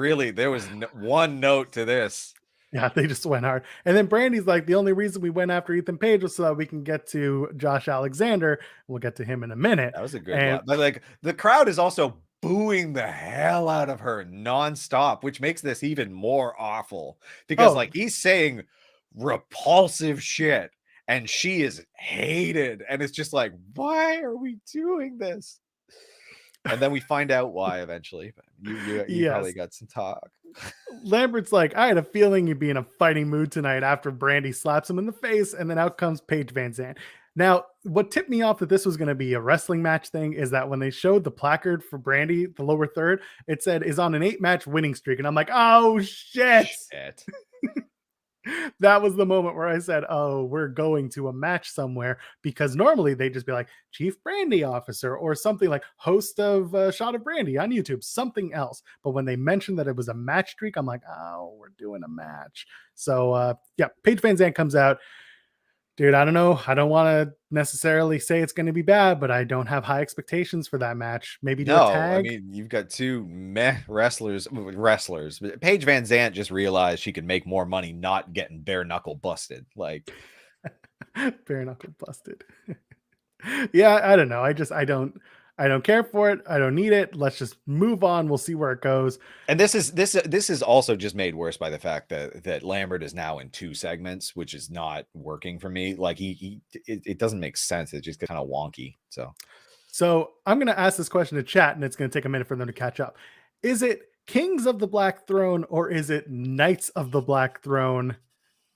one note to this. Yeah, they just went hard. And then Brandy's like, the only reason we went after Ethan Page was so that we can get to Josh Alexander. We'll get to him in a minute. That was a good one. But like the crowd is also booing the hell out of her nonstop, which makes this even more awful because like he's saying repulsive shit and she is hated. And it's just like, why are we doing this? And then we find out why eventually. You probably got some talk. Lambert's like, I had a feeling you'd be in a fighting mood tonight after Brandy slaps him in the face. And then out comes Paige Van Zandt. Now, what tipped me off that this was going to be a wrestling match thing is that when they showed the placard for Brandy, the lower third, it said is on an 8-match winning streak. And I'm like, oh, shit. That was the moment where I said, oh, we're going to a match somewhere, because normally they just be like Chief Brandy Officer or something like host of Shot of Brandy on YouTube, something else. But when they mentioned that it was a match streak, I'm like, oh, we're doing a match. So Paige Van Zandt comes out. Dude, I don't know. I don't want to necessarily say it's going to be bad, but I don't have high expectations for that match. Maybe do a tag. I mean, you've got two meh wrestlers. Paige Van Zandt just realized she could make more money not getting bare knuckle busted. Like bare knuckle busted. Yeah, I don't know. I don't care for it. I don't need it. Let's just move on. We'll see where it goes. And this is also just made worse by the fact that Lambert is now in 2 segments, which is not working for me. Like it doesn't make sense. It just gets kind of wonky. So I'm going to ask this question to chat, and it's going to take a minute for them to catch up. Is it Kings of the Black Throne or is it Knights of the Black Throne?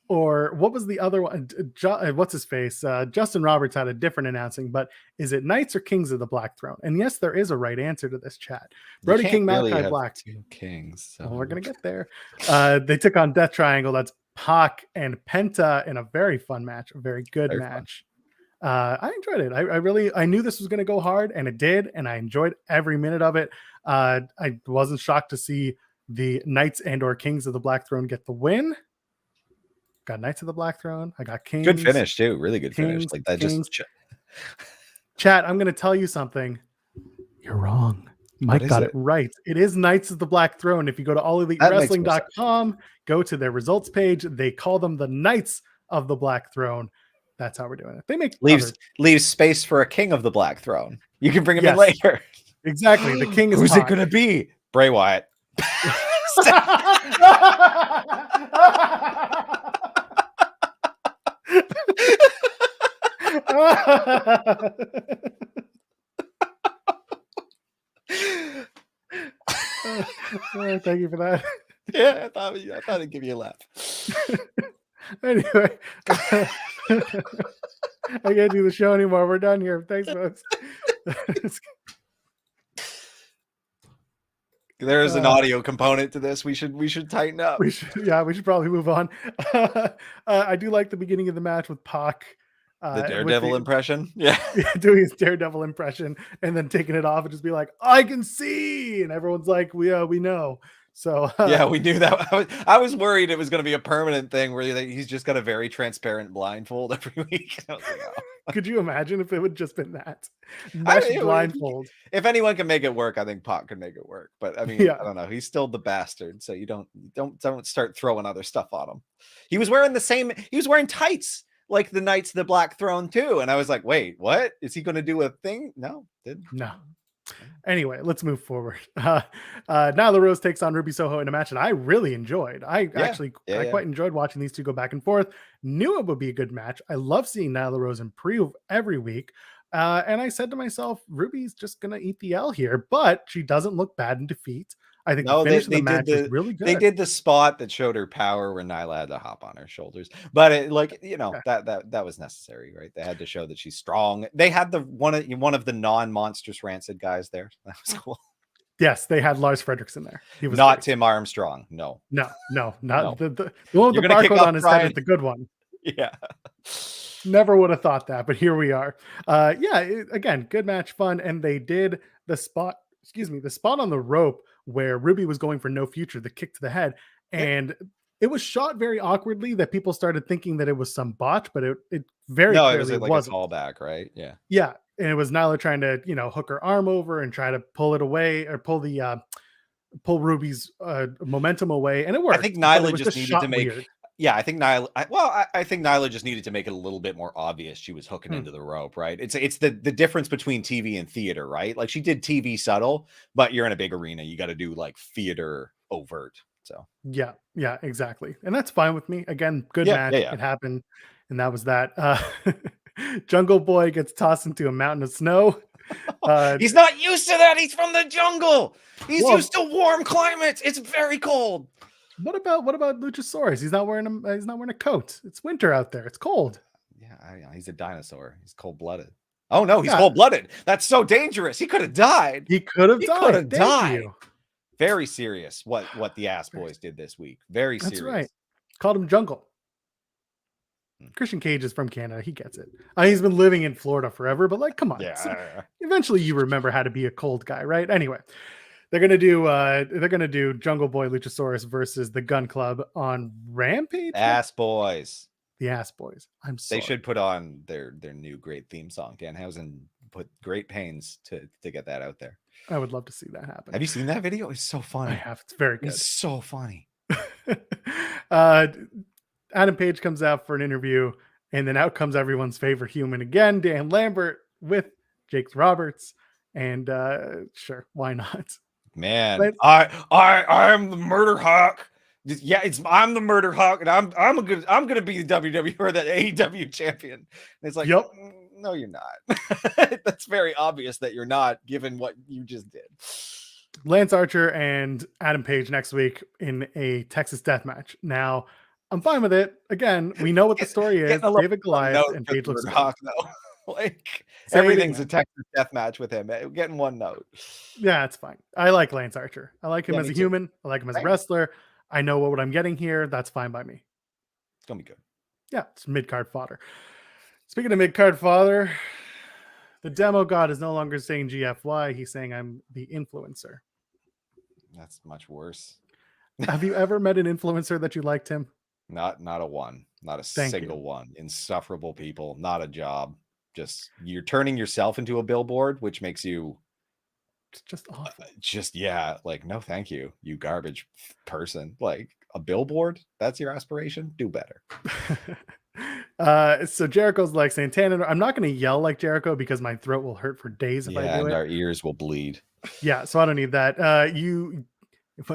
Or what was the other one? What's his face? Justin Roberts had a different announcing, but is it Knights or Kings of the Black Throne? And yes, there is a right answer to this, chat. Brody King, Malachi Black. 2 kings. So. Well, we're going to get there. They took on Death Triangle. That's Pac and Penta in a very fun match, a very good match. I enjoyed it. I knew this was going to go hard, and it did, and I enjoyed every minute of it. I wasn't shocked to see the Knights and or Kings of the Black Throne get the win. Got Knights of the Black Throne. I got Kings. Good finish too. Really good finish. Like that. Kings. Just chat. I'm going to tell you something. You're wrong. Mike got it right. It is Knights of the Black Throne. If you go to allelitewrestling.com, go to their results page. They call them the Knights of the Black Throne. That's how we're doing it. They make leaves space for a King of the Black Throne. You can bring him in later. Exactly. The king is who's it going to be? Bray Wyatt. Thank you for that. Yeah, I thought I'd give you a laugh. Anyway, I can't do the show anymore. We're done here. Thanks, folks. There is an audio component to this. We should tighten up. We should probably move on. I do like the beginning of the match with Pac The Daredevil impression. Yeah. Doing his Daredevil impression and then taking it off and just be like, I can see. And everyone's like, we know. So yeah, we knew that. I was worried it was going to be a permanent thing where he's just got a very transparent blindfold every week. I was like, oh. Could you imagine if it would just been that mesh blindfold? If anyone can make it work, I think Pac can make it work. But I mean, I don't know. He's still the bastard, so you don't start throwing other stuff on him. He was wearing tights like the Knights of the Black Throne too, and I was like, wait, what? Is he going to do a thing? No. Anyway, let's move forward. Nyla Rose takes on Ruby Soho in a match that I really enjoyed. I quite enjoyed watching these two go back and forth. Knew it would be a good match. I love seeing Nyla Rose improve every week. And I said to myself, Ruby's just going to eat the L here, but she doesn't look bad in defeat. I think the finish of the match is really good. They did the spot that showed her power when Nyla had to hop on her shoulders, but that was necessary, right? They had to show that she's strong. They had one of the non-monstrous rancid guys there. That was cool. Yes, they had Lars Frederiksen there. He was not great. Tim Armstrong. No, not the one with the barcode on his head is the good one. Yeah. Never would have thought that, but here we are. Again, good match, fun, and they did the spot on the rope where Ruby was going for no future, the kick to the head, and it was shot very awkwardly that people started thinking that it was some botch, but it very clearly wasn't. A callback, right? Yeah, and it was Nyla trying to hook her arm over and try to pull it away or pull Ruby's momentum away, and it worked. I think Nyla just needed to make. Weird. Yeah, I think Nyla just needed to make it a little bit more obvious she was hooking into the rope, right? It's the difference between TV and theater, right? Like she did TV subtle, but you're in a big arena. You got to do like theater overt. So yeah, exactly. And that's fine with me. Again, good match. Yeah. It happened. And that was that. Jungle Boy gets tossed into a mountain of snow. He's not used to that. He's from the jungle. He's used to warm climates. It's very cold. What about Luchasaurus? He's not wearing a coat. It's winter out there. It's cold. Yeah, he's a dinosaur. He's cold-blooded. Oh no, he's cold-blooded. That's so dangerous. He could have died. He could have died. Very serious what the Ass Boys did this week. Very serious. That's right. Called him Jungle. Christian Cage is from Canada. He gets it. He's been living in Florida forever, but come on. Yeah. So eventually you remember how to be a cold guy, right? Anyway. They're gonna do Jungle Boy Luchasaurus versus the Gun Club on Rampage. Ass Boys. The Ass Boys. They should put on their new great theme song. Danhausen put great pains to get that out there. I would love to see that happen. Have you seen that video? It's so funny. I have. It's very good. It's so funny. Adam Page comes out for an interview, and then out comes everyone's favorite human again, Dan Lambert with Jake Roberts. And sure, why not? Man, I'm the Murder Hawk. Yeah, I'm the Murder Hawk, and I'm gonna be the WWE or the AEW champion. And it's like, yep. No, you're not. That's very obvious that you're not, given what you just did. Lance Archer and Adam Page next week in a Texas death match. Now, I'm fine with it. Again, we know what the story is. David Goliath and Page looks Hawk, though. Like everything's a Texas death match with him. Getting one note. Yeah, it's fine. I like Lance Archer. I like him as a human. I like him as a wrestler. I know what I'm getting here. That's fine by me. It's gonna be good. Yeah, it's mid-card fodder. Speaking of mid-card fodder, the demo god is no longer saying GFY. He's saying I'm the influencer. That's much worse. Have you ever met an influencer that you liked him? Not a one. Not a single one. Insufferable people. Not a job. Just you're turning yourself into a billboard, which makes you just awful. Like no, thank you, you garbage person. Like a billboard, that's your aspiration. Do better. So Jericho's like Santana. I'm not going to yell like Jericho because my throat will hurt for days if I do it. And our ears will bleed. Yeah, so I don't need that.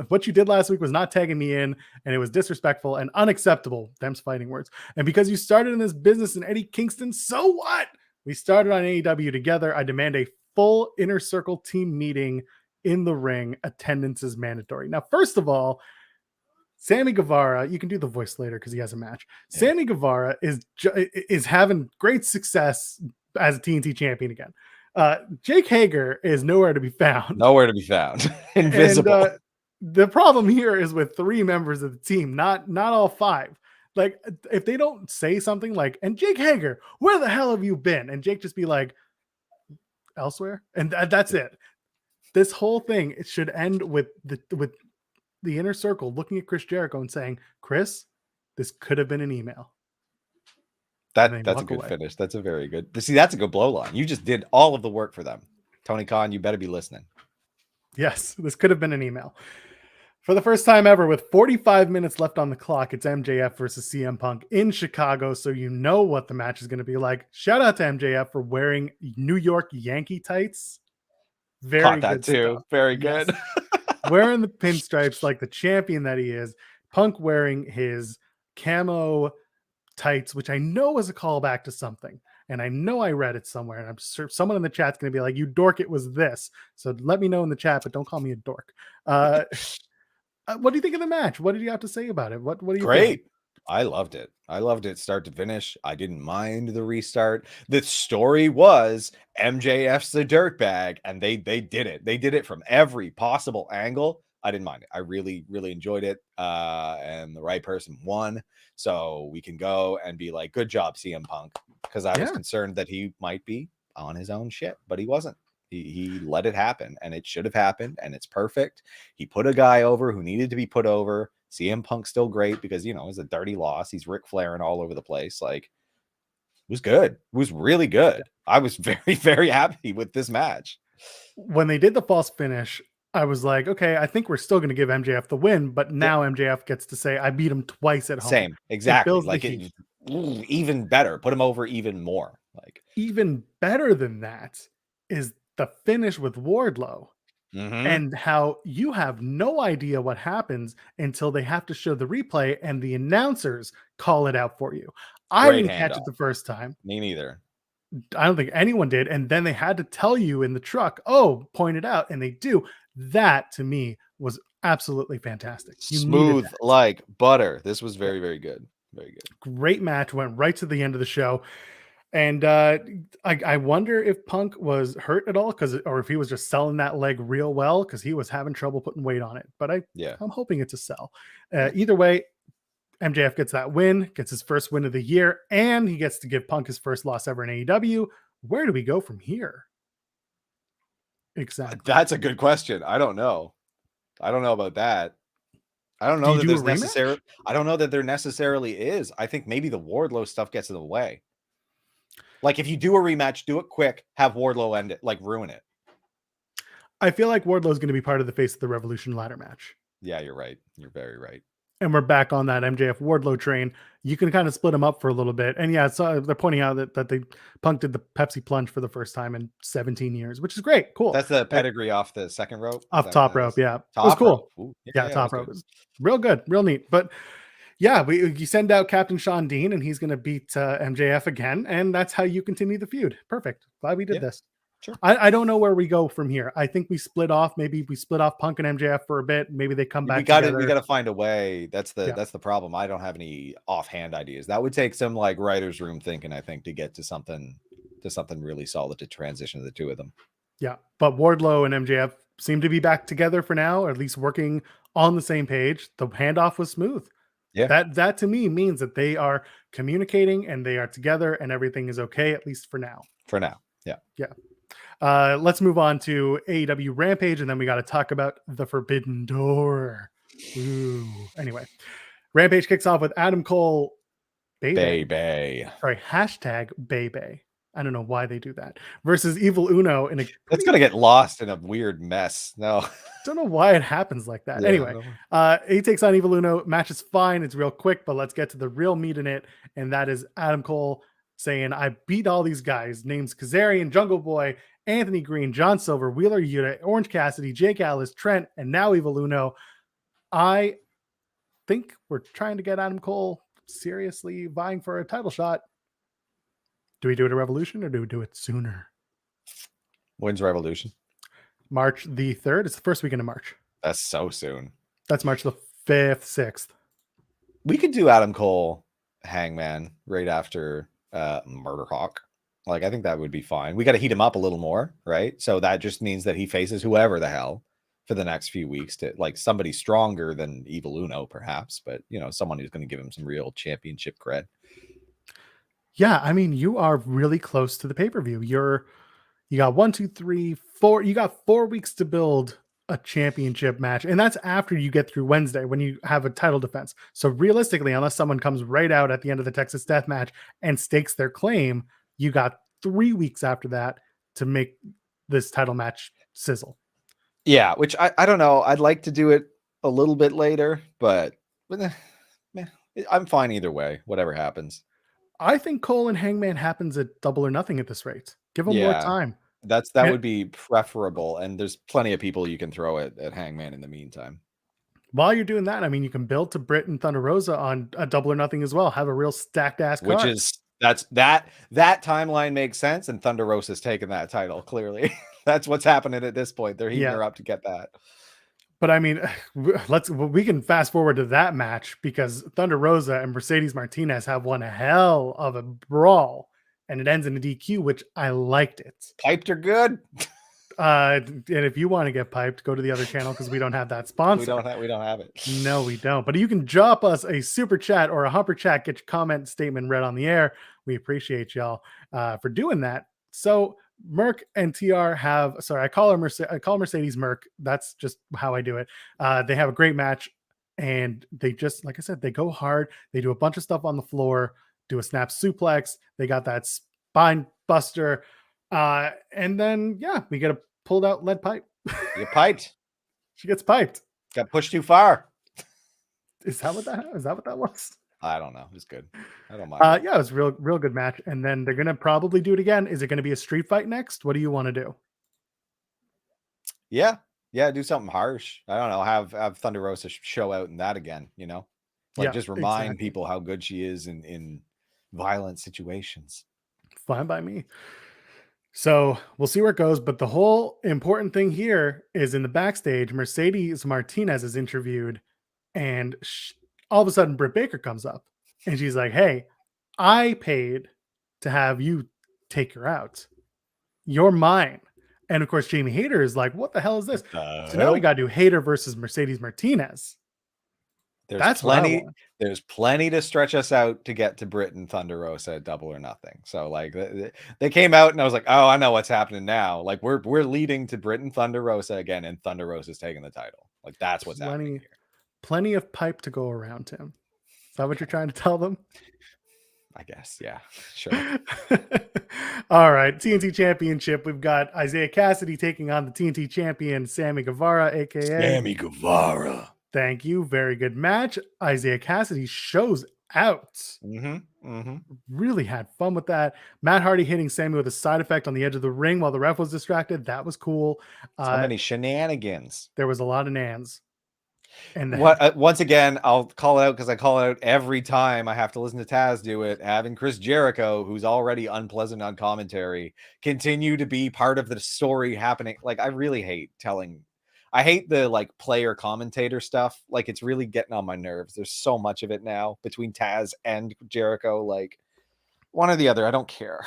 What you did last week was not tagging me in, and it was disrespectful and unacceptable. Them's fighting words. And because you started in this business in Eddie Kingston, so what? We started on AEW together. I demand a full Inner Circle team meeting in the ring. Attendance is mandatory. Now, first of all, Sammy Guevara, you can do the voice later because he has a match. Yeah. Sammy Guevara is having great success as a TNT champion again. Jake Hager is nowhere to be found. Invisible. And, the problem here is with 3 members of the team, not all 5. Like, if they don't say something like, and Jake Hager, where the hell have you been? And Jake just be like, elsewhere. And that's it. This whole thing, it should end with the inner circle looking at Chris Jericho and saying, Chris, this could have been an email. That's a good finish. That's a very good. See, that's a good blow line. You just did all of the work for them. Tony Khan, you better be listening. Yes, this could have been an email. For the first time ever, with 45 minutes left on the clock, it's MJF versus CM Punk in Chicago, so you know what the match is going to be like. Shout out to MJF for wearing New York Yankee tights. Very Caught that good too. stuff. Very good. Wearing the pinstripes like the champion that he is. Punk wearing his camo tights, which I know is a callback to something. And I know I read it somewhere, and I'm sure someone in the chat's going to be like, you dork, it was this. So let me know in the chat, but don't call me a dork. What do you think of the match? What did you have to say about it? What do you Great. think? I loved it. I loved it start to finish. I didn't mind the restart. The story was MJF's the dirtbag, and they did it. They did it from every possible angle. I didn't mind it. I really, really enjoyed it. And the right person won. So we can go and be like, good job, CM Punk. Because I was concerned that he might be on his own shit, but he wasn't. He let it happen, and it should have happened, and it's perfect. He put a guy over who needed to be put over. CM Punk's still great because, you know, it's a dirty loss. He's Ric Flairing all over the place. Like, it was good. It was really good. I was very, very happy with this match. When they did the false finish, I was like, okay, I think we're still going to give MJF the win, but now MJF gets to say, I beat him twice at home. Same, exactly. Like, even better. Put him over even more. Like, even better than that is the finish with Wardlow. And how you have no idea what happens until they have to show the replay and the announcers call it out for you. I didn't catch it the first time. Me neither. I don't think anyone did. And then they had to tell you in the truck, oh, point it out. And they do. That to me was absolutely fantastic. Smooth like butter. This was very, very good. Very good. Great match. Went right to the end of the show. And I wonder if Punk was hurt at all, or if he was just selling that leg real well, because he was having trouble putting weight on it. But I'm hoping it's a sell. Either way, MJF gets that win, gets his first win of the year, and he gets to give Punk his first loss ever in AEW. Where do we go from here? Exactly. That's a good question. I don't know. I don't know about that. I don't know that there's necessarily. I don't know that there necessarily is. I think maybe the Wardlow stuff gets in the way. Like, if you do a rematch, do it quick, have Wardlow end it, like ruin it. I feel like Wardlow is going to be part of the Face of the Revolution ladder match. Yeah, you're right. You're very right. And we're back on that MJF Wardlow train. You can kind of split them up for a little bit. And yeah, so they're pointing out that they Punk did the Pepsi plunge for the first time in 17 years, which is great. Cool. That's the pedigree off the second rope. Off top rope. Yeah. It was cool. Ooh, top rope. It was real good. Real neat. But yeah, you send out Captain Sean Dean, and he's going to beat MJF again, and that's how you continue the feud. Perfect. Glad we did this. Sure. I don't know where we go from here. I think we split off. Maybe we split off Punk and MJF for a bit. Maybe they come back. We got to find a way. That's the problem. I don't have any offhand ideas. That would take some like writer's room thinking, I think, to get to something really solid to transition the two of them. Yeah, but Wardlow and MJF seem to be back together for now, or at least working on the same page. The handoff was smooth. Yeah, that to me means that they are communicating and they are together and everything is okay, at least for now. For now, yeah. Let's move on to AEW Rampage, and then we got to talk about the Forbidden Door. Ooh. Anyway, Rampage kicks off with Adam Cole, baybay. Sorry, hashtag baybay. I don't know why they do that. Versus Evil Uno in a. It's gonna get lost in a weird mess. No, don't know why it happens like that. Anyway, he takes on Evil Uno. Match is fine. It's real quick, but let's get to the real meat in it, and that is Adam Cole saying, "I beat all these guys. Names Kazarian, Jungle Boy, Anthony Green, John Silver, Wheeler Yuta, Orange Cassidy, Jake Atlas, Trent, and now Evil Uno." I think we're trying to get Adam Cole seriously vying for a title shot. Do we do it at Revolution or do we do it sooner? When's Revolution? March the 3rd. It's the first weekend of March. That's so soon. That's March the 5th, 6th. We could do Adam Cole Hangman right after Murder Hawk. Like, I think that would be fine. We got to heat him up a little more, right? So that just means that he faces whoever the hell for the next few weeks to like somebody stronger than Evil Uno, perhaps, but someone who's going to give him some real championship cred. Yeah, I mean, you are really close to the pay-per-view. You got 1, 2, 3, 4. You got 4 weeks to build a championship match, and that's after you get through Wednesday when you have a title defense. So realistically, unless someone comes right out at the end of the Texas Death Match and stakes their claim, you got 3 weeks after that to make this title match sizzle. Yeah, which I don't know. I'd like to do it a little bit later, but I'm fine either way. Whatever happens. I think Cole and Hangman happens at Double or Nothing at this rate. Give them more time. That would be preferable, and there's plenty of people you can throw at Hangman in the meantime. While you're doing that, I mean, you can build to Britt and Thunder Rosa on a Double or Nothing as well. Have a real stacked ass card. Which is that timeline makes sense, and Thunder Rosa's taken that title clearly. That's what's happening at this point. They're heating her up to get that. But I mean, we can fast forward to that match because Thunder Rosa and Mercedes Martinez have one hell of a brawl, and it ends in a DQ, which I liked it. Piped are good. And if you want to get piped, go to the other channel because we don't have that sponsor. We don't have it. No, we don't. But you can drop us a super chat or a humper chat, get your comment statement read on the air. We appreciate y'all for doing that. So Merc and TR have, sorry, I call Mercedes Merc. That's just how I do it. They have a great match, and they just, like I said, they go hard. They do a bunch of stuff on the floor, do a snap suplex. They got that spine buster. And then, we get a pulled out lead pipe. You piped. She gets piped. Got pushed too far. Is that what that was? I don't know. It was good. I don't mind. It was real good match. And then they're gonna probably do it again. Is it gonna be a street fight next? What do you want to do? Yeah, do something harsh. I don't know. Have Thunder Rosa show out in that again. Just remind people how good she is in violent situations. Fine by me. So we'll see where it goes. But the whole important thing here is in the backstage, Mercedes Martinez is interviewed, and all of a sudden Britt Baker comes up and she's like, "Hey, I paid to have you take her out. You're mine." And of course, Jamie Hayter is like, "What the hell is this?" So now we got to do Hayter versus Mercedes Martinez. There's plenty to stretch us out to get to Britt and Thunder Rosa at Double or Nothing. So like they came out and I was like, oh, I know what's happening now. Like we're leading to Britt and Thunder Rosa again, and Thunder Rosa's taking the title. Like that's what's happening here. Plenty of pipe to go around, Tim. Is that what you're trying to tell them? I guess, yeah, sure. All right, TNT Championship. We've got Isaiah Cassidy taking on the TNT champion, Sammy Guevara, aka Sammy Guevara. Thank you. Very good match. Isaiah Cassidy shows out. Really had fun with that. Matt Hardy hitting Sammy with a side effect on the edge of the ring while the ref was distracted. That was cool. So many shenanigans. There was a lot of nans. And once again, I'll call it out because I call it out every time I have to listen to Taz do it. Having Chris Jericho, who's already unpleasant on commentary, continue to be part of the story happening. Like I really hate I hate the like player commentator stuff. Like it's really getting on my nerves. There's so much of it now between Taz and Jericho. Like one or the other. I don't care.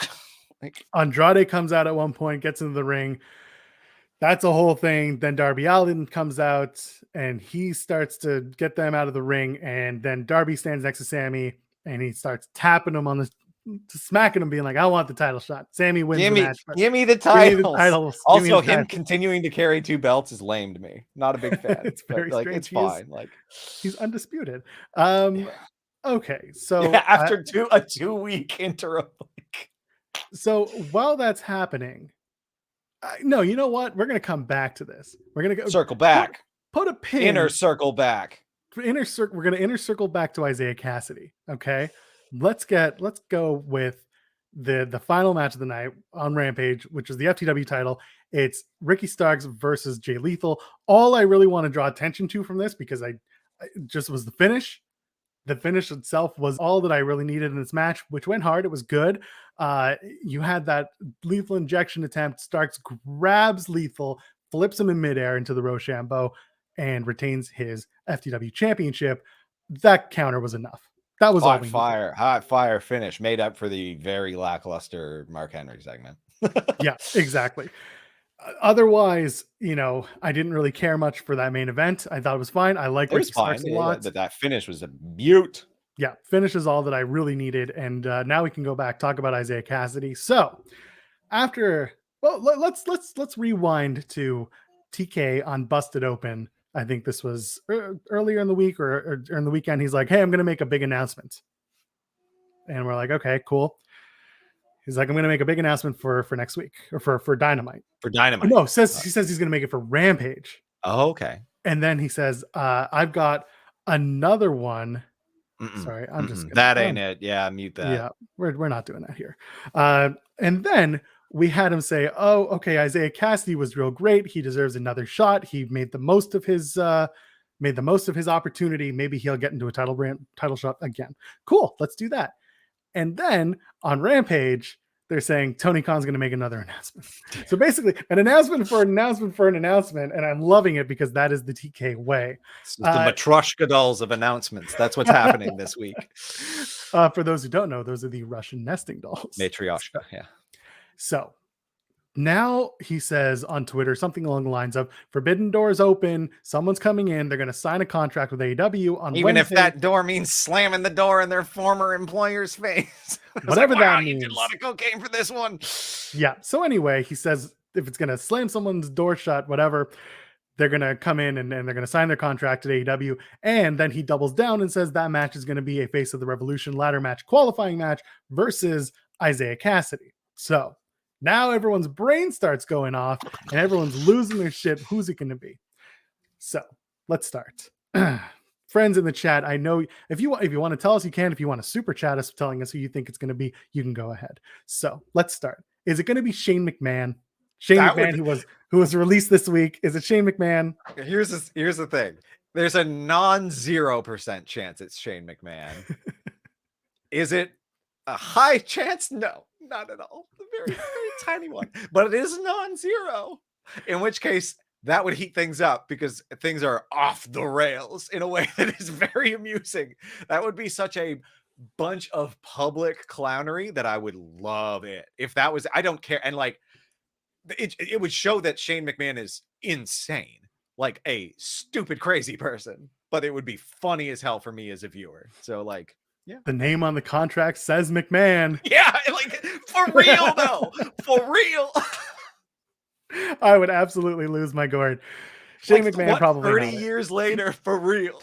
Like Andrade comes out at one point, gets into the ring. That's a whole thing. Then Darby Allin comes out and he starts to get them out of the ring. And then Darby stands next to Sammy and he starts tapping him on the smacking him, being like, "I want the title shot." Sammy wins the match. Give me the titles. Also, him continuing to carry 2 belts is lame to me. Not a big fan. It's very strange. It's fine. He's undisputed. Okay, so after a 2-week interim. So while that's happening, no, you know what? We're gonna come back to this. We're gonna go circle back. Put a pin. Inner circle back. We're gonna inner circle back to Isaiah Cassidy. Okay. Let's go with the final match of the night on Rampage, which is the FTW title. It's Ricky Starks versus Jay Lethal. All I really want to draw attention to from this, because I just was the finish. The finish itself was all that I really needed in this match, which went hard. It was good. You had that lethal injection attempt. Starks grabs Lethal, flips him in midair into the Rochambeau, and retains his FTW championship. That counter was enough. That was hot fire finish made up for the very lackluster Mark Henry segment. Yeah, exactly. Otherwise, I didn't really care much for that main event. I thought it was fine. I like It was Ricky fine. Starks a lot. That finish was a beaut. Yeah, finish is all that I really needed. And now we can go back, talk about Isaiah Cassidy. So let's rewind to TK on Busted Open. I think this was earlier in the week or in the weekend. He's like, hey, I'm going to make a big announcement. And we're like, okay, cool. He's like, I'm going to make a big announcement for next week or for Dynamite. For Dynamite. No, he says he's going to make it for Rampage. Oh, okay. And then he says, I've got another one. Sorry, I'm just gonna, that ain't it. Yeah, mute that. Yeah, we're not doing that here. And then we had him say, "Oh, okay, Isaiah Cassidy was real great. He deserves another shot. He made the most of his opportunity. Maybe he'll get into a title shot again. Cool, let's do that." And then on Rampage, they're saying Tony Khan's going to make another announcement. So basically, an announcement for an announcement for an announcement, and I'm loving it because that is the TK way. It's the Matryoshka dolls of announcements. That's what's happening this week. For those who don't know, those are the Russian nesting dolls. Matryoshka, yeah. So now he says on Twitter something along the lines of Forbidden Doors open. Someone's coming in. They're going to sign a contract with AEW on Even Wednesday. If that door means slamming the door in their former employer's face. Whatever that means. You did a lot of cocaine for this one. Yeah. So anyway, he says if it's going to slam someone's door shut, whatever, they're going to come in and they're going to sign their contract at AEW. And then he doubles down and says that match is going to be a Face of the Revolution ladder match qualifying match versus Isaiah Cassidy. So now everyone's brain starts going off and everyone's losing their shit. Who's it going to be? So let's start. Friends in the chat, I know if you want to tell us, you can. If you want to super chat us telling us who you think it's going to be, you can go ahead. So let's start. Is it going to be Shane McMahon? Who was released this week. Is it Shane McMahon? Here's the thing. There's a non-0% chance it's Shane McMahon. Is it a high chance? No, not at all. A very, very tiny one. But it is non-zero. In which case, that would heat things up because things are off the rails in a way that is very amusing. That would be such a bunch of public clownery that I would love it. If that was, I don't care. And like, it would show that Shane McMahon is insane, like a stupid, crazy person, but it would be funny as hell for me as a viewer. So like, yeah. The name on the contract says McMahon. Yeah, like for real though, for real. I would absolutely lose my gourd. Shane McMahon probably 30 years later, for real.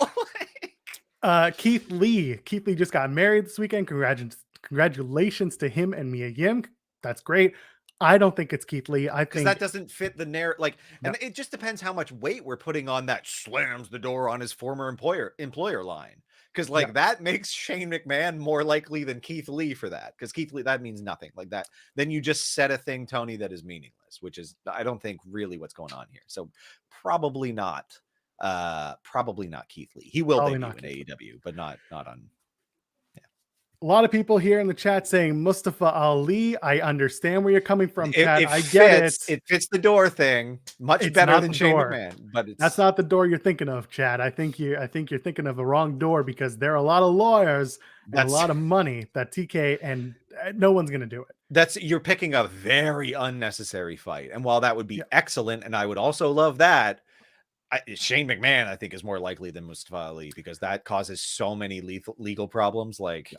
Keith Lee just got married this weekend. Congratulations to him and Mia Yim. That's great. I don't think it's Keith Lee. I think that doesn't fit the narrative. Like, and it just depends how much weight we're putting on that slams the door on his former employer line. Because like that makes Shane McMahon more likely than Keith Lee for that. Because Keith Lee, that means nothing like that. Then you just said a thing, Tony, that is meaningless, which is, I don't think really what's going on here. So probably not Keith Lee. He will probably debut in AEW, but not on. A lot of people here in the chat saying Mustafa Ali. I understand where you're coming from, Chad. I get it. It fits the door thing much better than Shane McMahon, but that's not the door you're thinking of, Chad. I think you're thinking of the wrong door because there are a lot of lawyers and a lot of money that TK and no one's going to do it. You're picking a very unnecessary fight, and while that would be excellent, and I would also love that. Shane McMahon, I think, is more likely than Mustafa Ali because that causes so many legal problems. Like.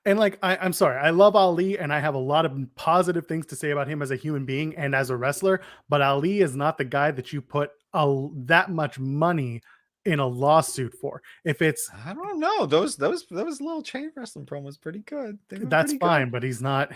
And like, I'm sorry, I love Ali and I have a lot of positive things to say about him as a human being and as a wrestler, but Ali is not the guy that you put that much money in a lawsuit for. If it's, I don't know, those little chain wrestling promos pretty good. That's fine, but he's not.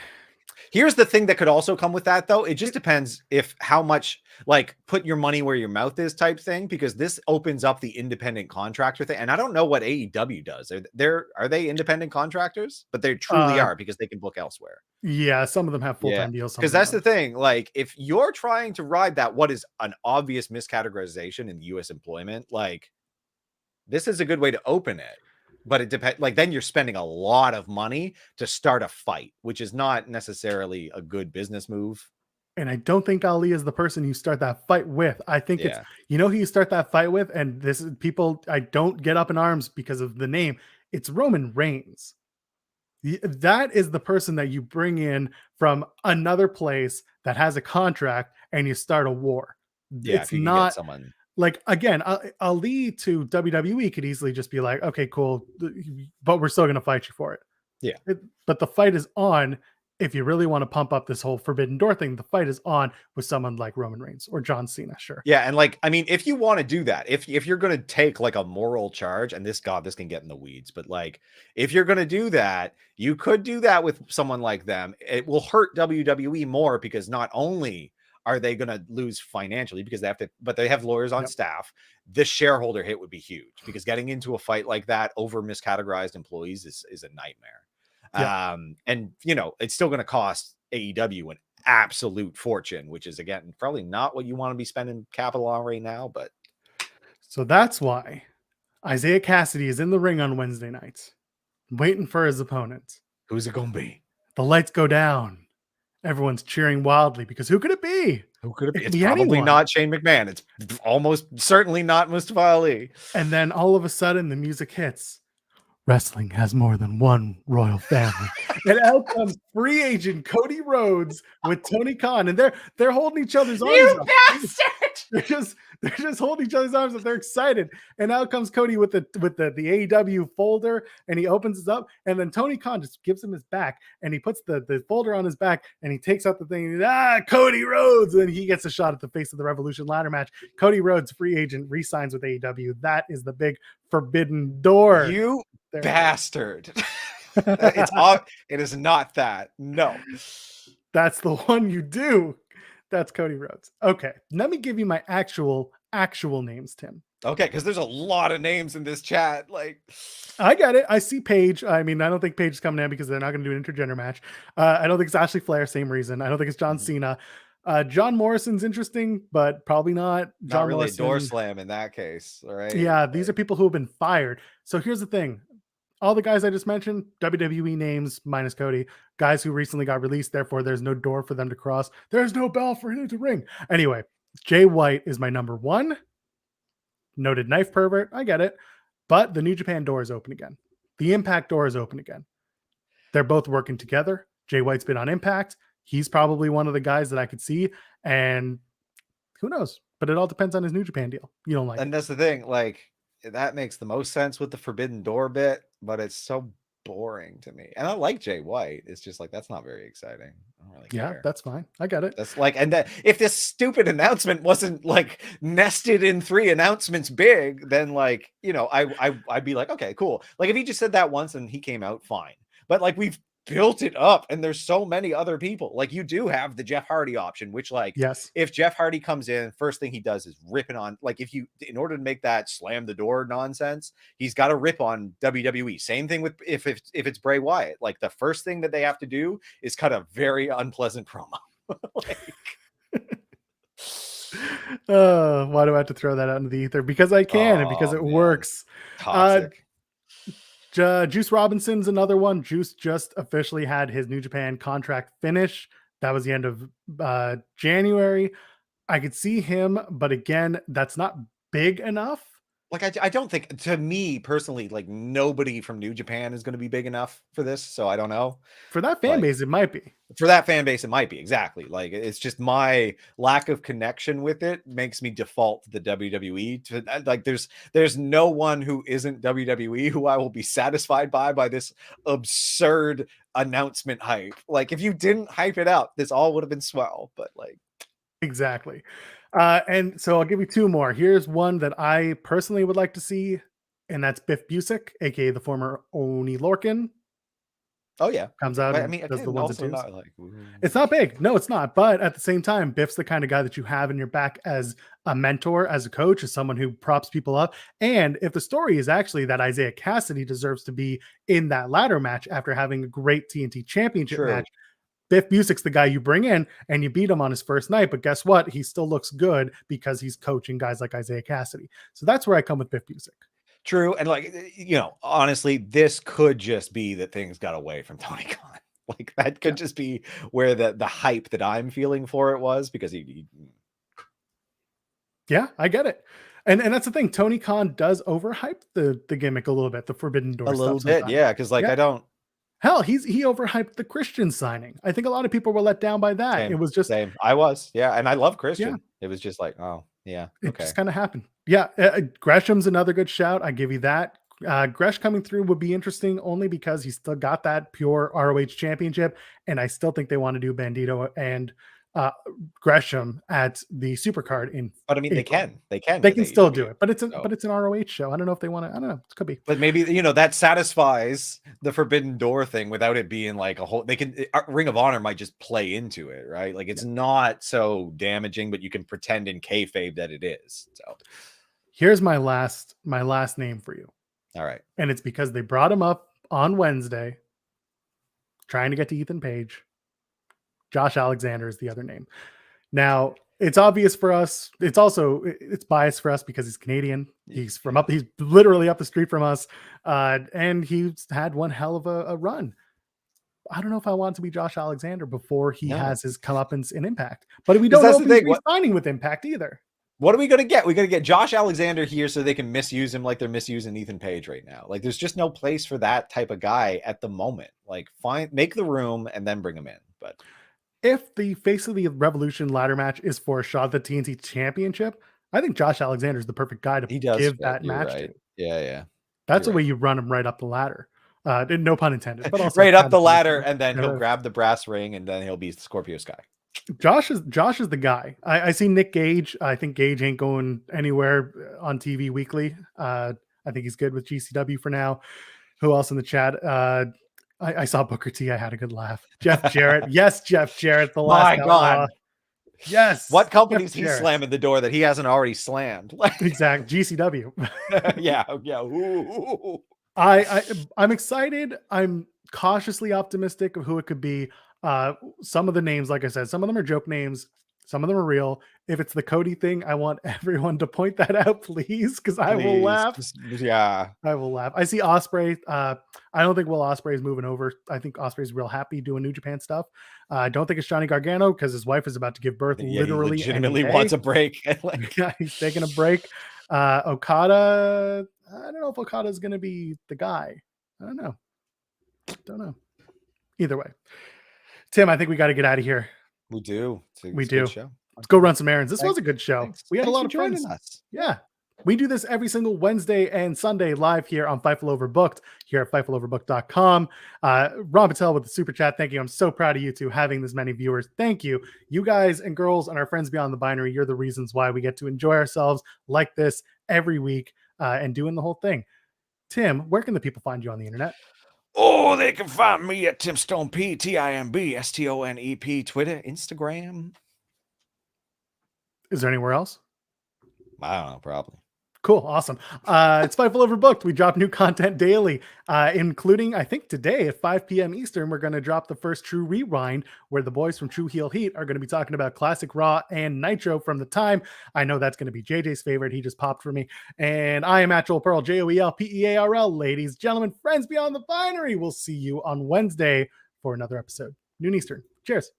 Here's the thing that could also come with that, though. It just depends how much, like, put your money where your mouth is type thing, because this opens up the independent contractor thing. And I don't know what AEW does. Are they independent contractors? But they truly are, because they can book elsewhere. Yeah, some of them have full-time deals. Because that's the thing. Like, if you're trying to ride that, what is an obvious miscategorization in U.S. employment, like, this is a good way to open it. But it depends. Like, then you're spending a lot of money to start a fight, which is not necessarily a good business move. And I don't think Ali is the person you start that fight with. I think it's, who you start that fight with. And this is people, I don't get up in arms because of the name. It's Roman Reigns. That is the person that you bring in from another place that has a contract and you start a war. Yeah, It's if you can get not someone. like, again, Ali to WWE could easily just be like, okay, cool, but we're still going to fight you for it. Yeah. But the fight is on. If you really want to pump up this whole Forbidden Door thing, the fight is on with someone like Roman Reigns or John Cena. Sure. Yeah, and like, I mean, if you want to do that, if you're going to take like a moral charge, and this can get in the weeds, but like, if you're going to do that, you could do that with someone like them. It will hurt WWE more because not only are they going to lose financially because they have to, but they have lawyers on staff. The shareholder hit would be huge because getting into a fight like that over miscategorized employees is a nightmare. And you know, it's still going to cost AEW an absolute fortune, which is again probably not what you want to be spending capital on right now. But so that's why Isaiah Cassidy is in the ring on Wednesday nights, waiting for his opponent. Who's it gonna be? The lights go down. Everyone's cheering wildly because who could it be? Who could it be? It It's be probably anyone. not Shane McMahon. It's almost certainly not Mustafa Ali. And then all of a sudden the music hits. Wrestling has more than one royal family. And out comes free agent Cody Rhodes with Tony Khan, and they're holding each other's arms. You up. bastard! They're just holding each other's arms up. They're excited. And out comes Cody with the AEW folder, and he opens it up, and then Tony Khan just gives him his back, and he puts the folder on his back, and he takes out the thing. And, Cody Rhodes, and then he gets a shot at the face of the Revolution ladder match. Cody Rhodes, free agent, re-signs with AEW. That is the big forbidden door. You bastard. It is not that. No. That's the one you do. That's Cody Rhodes. Okay, let me give you my actual names, Tim. Okay, because there's a lot of names in this chat. Like, I get it. I see Paige. I mean, I don't think Paige is coming in because they're not going to do an intergender match. I don't think it's Ashley Flair. Same reason. I don't think it's John Cena. John Morrison's interesting, but probably not. John not really Morrison. a door slam in that case, right? Yeah, these are people who have been fired. So here's the thing. All the guys I just mentioned, WWE names minus Cody, guys who recently got released. Therefore, there's no door for them to cross. There's no bell for him to ring. Anyway, Jay White is my number one. Noted knife pervert. I get it. But the New Japan door is open again. The Impact door is open again. They're both working together. Jay White's been on Impact. He's probably one of the guys that I could see. And who knows? But it all depends on his New Japan deal. You don't like it. And that's the thing. Like, that makes the most sense with the Forbidden Door bit, but it's so boring to me. And I like Jay White. It's just like, that's not very exciting. I don't really care. That's fine. I get it. That's like, and that if this stupid announcement wasn't like nested in 3 announcements big, then like, you know, I'd be like, okay, cool. Like if he just said that once and he came out, fine. But like we've built it up and there's so many other people. Like you do have the Jeff Hardy option, which like, yes, if Jeff Hardy comes in, first thing he does is ripping on, like if you, in order to make that slam the door nonsense, he's got to rip on WWE. Same thing with if it's Bray Wyatt. Like the first thing that they have to do is cut a very unpleasant promo. Like, why do I have to throw that out into the ether? Because I can and because it works. Toxic. Juice Robinson's another one. Juice just officially had his New Japan contract finish. That was the end of January. I could see him, but again, that's not big enough. Like I don't think, to me personally, like nobody from New Japan is going to be big enough for this. So I don't know. For that fan base, it might be. For that fan base, it might be. Exactly. Like it's just my lack of connection with it makes me default to the WWE. To like, there's no one who isn't WWE who I will be satisfied by this absurd announcement hype. Like if you didn't hype it out, this all would have been swell. But like, exactly. And so I'll give you 2 more. Here's one that I personally would like to see, and that's Biff Busick, aka the former Oni Lorcan. Oh yeah, comes out. But, I mean, does the ones and twos. not like, it's not big. No, it's not. But at the same time, Biff's the kind of guy that you have in your back as a mentor, as a coach, as someone who props people up. And if the story is actually that Isaiah Cassidy deserves to be in that ladder match after having a great TNT Championship match, Biff Busick's the guy you bring in and you beat him on his first night. But guess what? He still looks good because he's coaching guys like Isaiah Cassidy. So that's where I come with Biff Busick. True. And like, you know, honestly, this could just be that things got away from Tony Khan. Like that could just be where the hype that I'm feeling for it was, because he yeah, I get it. And that's the thing. Tony Khan does overhype the gimmick a little bit, the Forbidden Door. A little bit. Yeah. Cause like, I don't, Hell, he overhyped the Christian signing. I think a lot of people were let down by that. Same, It was just same. I was, yeah, and I love yeah, Christian. It was just like, oh yeah, it okay. just kind of happened. Yeah, Gresham's another good shout. I give you that. Gresh coming through would be interesting only because he's still got that pure ROH championship, and I still think they want to do Bandito and uh, Gresham at the Supercard in But I mean, April. they can They with can still do AEW. it, but it's So. an ROH show. I don't know if they want to. I don't know. It could be. But maybe that satisfies the Forbidden Door thing without it being like a whole. They can Ring of Honor might just play into it, right? Like it's not so damaging, but you can pretend in kayfabe that it is. So Here's my last name for you, all right, and it's because they brought him up on Wednesday, trying to get to Ethan Page. Josh Alexander is the other name. Now, it's obvious for us. It's biased for us because he's Canadian. He's literally up the street from us. And he's had one hell of a run. I don't know if I want to be Josh Alexander before he has his comeuppance in Impact. But we don't know if he's re-signing with Impact either. What are we going to get? We're going to get Josh Alexander here so they can misuse him like they're misusing Ethan Page right now. Like there's just no place for that type of guy at the moment. Like make the room and then bring him in. But if the Face of the Revolution ladder match is for a shot at the TNT Championship, I think Josh Alexander is the perfect guy to give that match to. Yeah. That's the way you run him right up the ladder. No pun intended, but also right up the ladder, and then he'll grab the brass ring, and then he'll be Scorpio Sky. Josh is the guy. I see Nick Gage. I think Gage ain't going anywhere on TV weekly. I think he's good with GCW for now. Who else in the chat? I saw Booker T. I had a good laugh. Jeff Jarrett. Yes, Jeff Jarrett. The last God. Yes. What companies he's slamming the door that he hasn't already slammed? Exactly. GCW. Yeah. Ooh. I'm excited. I'm cautiously optimistic of who it could be. Some of the names, like I said, some of them are joke names. Some of them are real. If it's the Cody thing, I want everyone to point that out, please, because I will laugh. Yeah, I will laugh. I see Ospreay. I don't think Will Ospreay is moving over. I think Ospreay's real happy doing New Japan stuff. I don't think it's Johnny Gargano because his wife is about to give birth. Literally, he legitimately wants a break. Yeah, he's taking a break. Okada. I don't know if Okada is going to be the guy. I don't know. Either way, Tim, I think we got to get out of here. We do. We do. Show. Let's go run some errands. This was a good show. We had a lot of joining us. Yeah. We do this every single Wednesday and Sunday live here on Fightful Overbooked, here at FightfulOverbooked.com. Ron Patel with the super chat. Thank you. I'm so proud of you two having this many viewers. Thank you. You guys and girls and our friends beyond the binary, you're the reasons why we get to enjoy ourselves like this every week and doing the whole thing. Tim, where can the people find you on the internet? Oh, they can find me at Tim Stone P, TIMB, STONEP, Twitter, Instagram. Is there anywhere else? I don't know, probably. Cool. Awesome. It's Fightful Overbooked. We drop new content daily, including, I think today at 5 p.m. Eastern, we're going to drop the first True Rewind, where the boys from True Heel Heat are going to be talking about classic Raw and Nitro from the time. I know that's going to be JJ's favorite. He just popped for me. And I am at Joel Pearl, JOELPEARL. Ladies, gentlemen, friends beyond the binary. We'll see you on Wednesday for another episode. Noon Eastern. Cheers.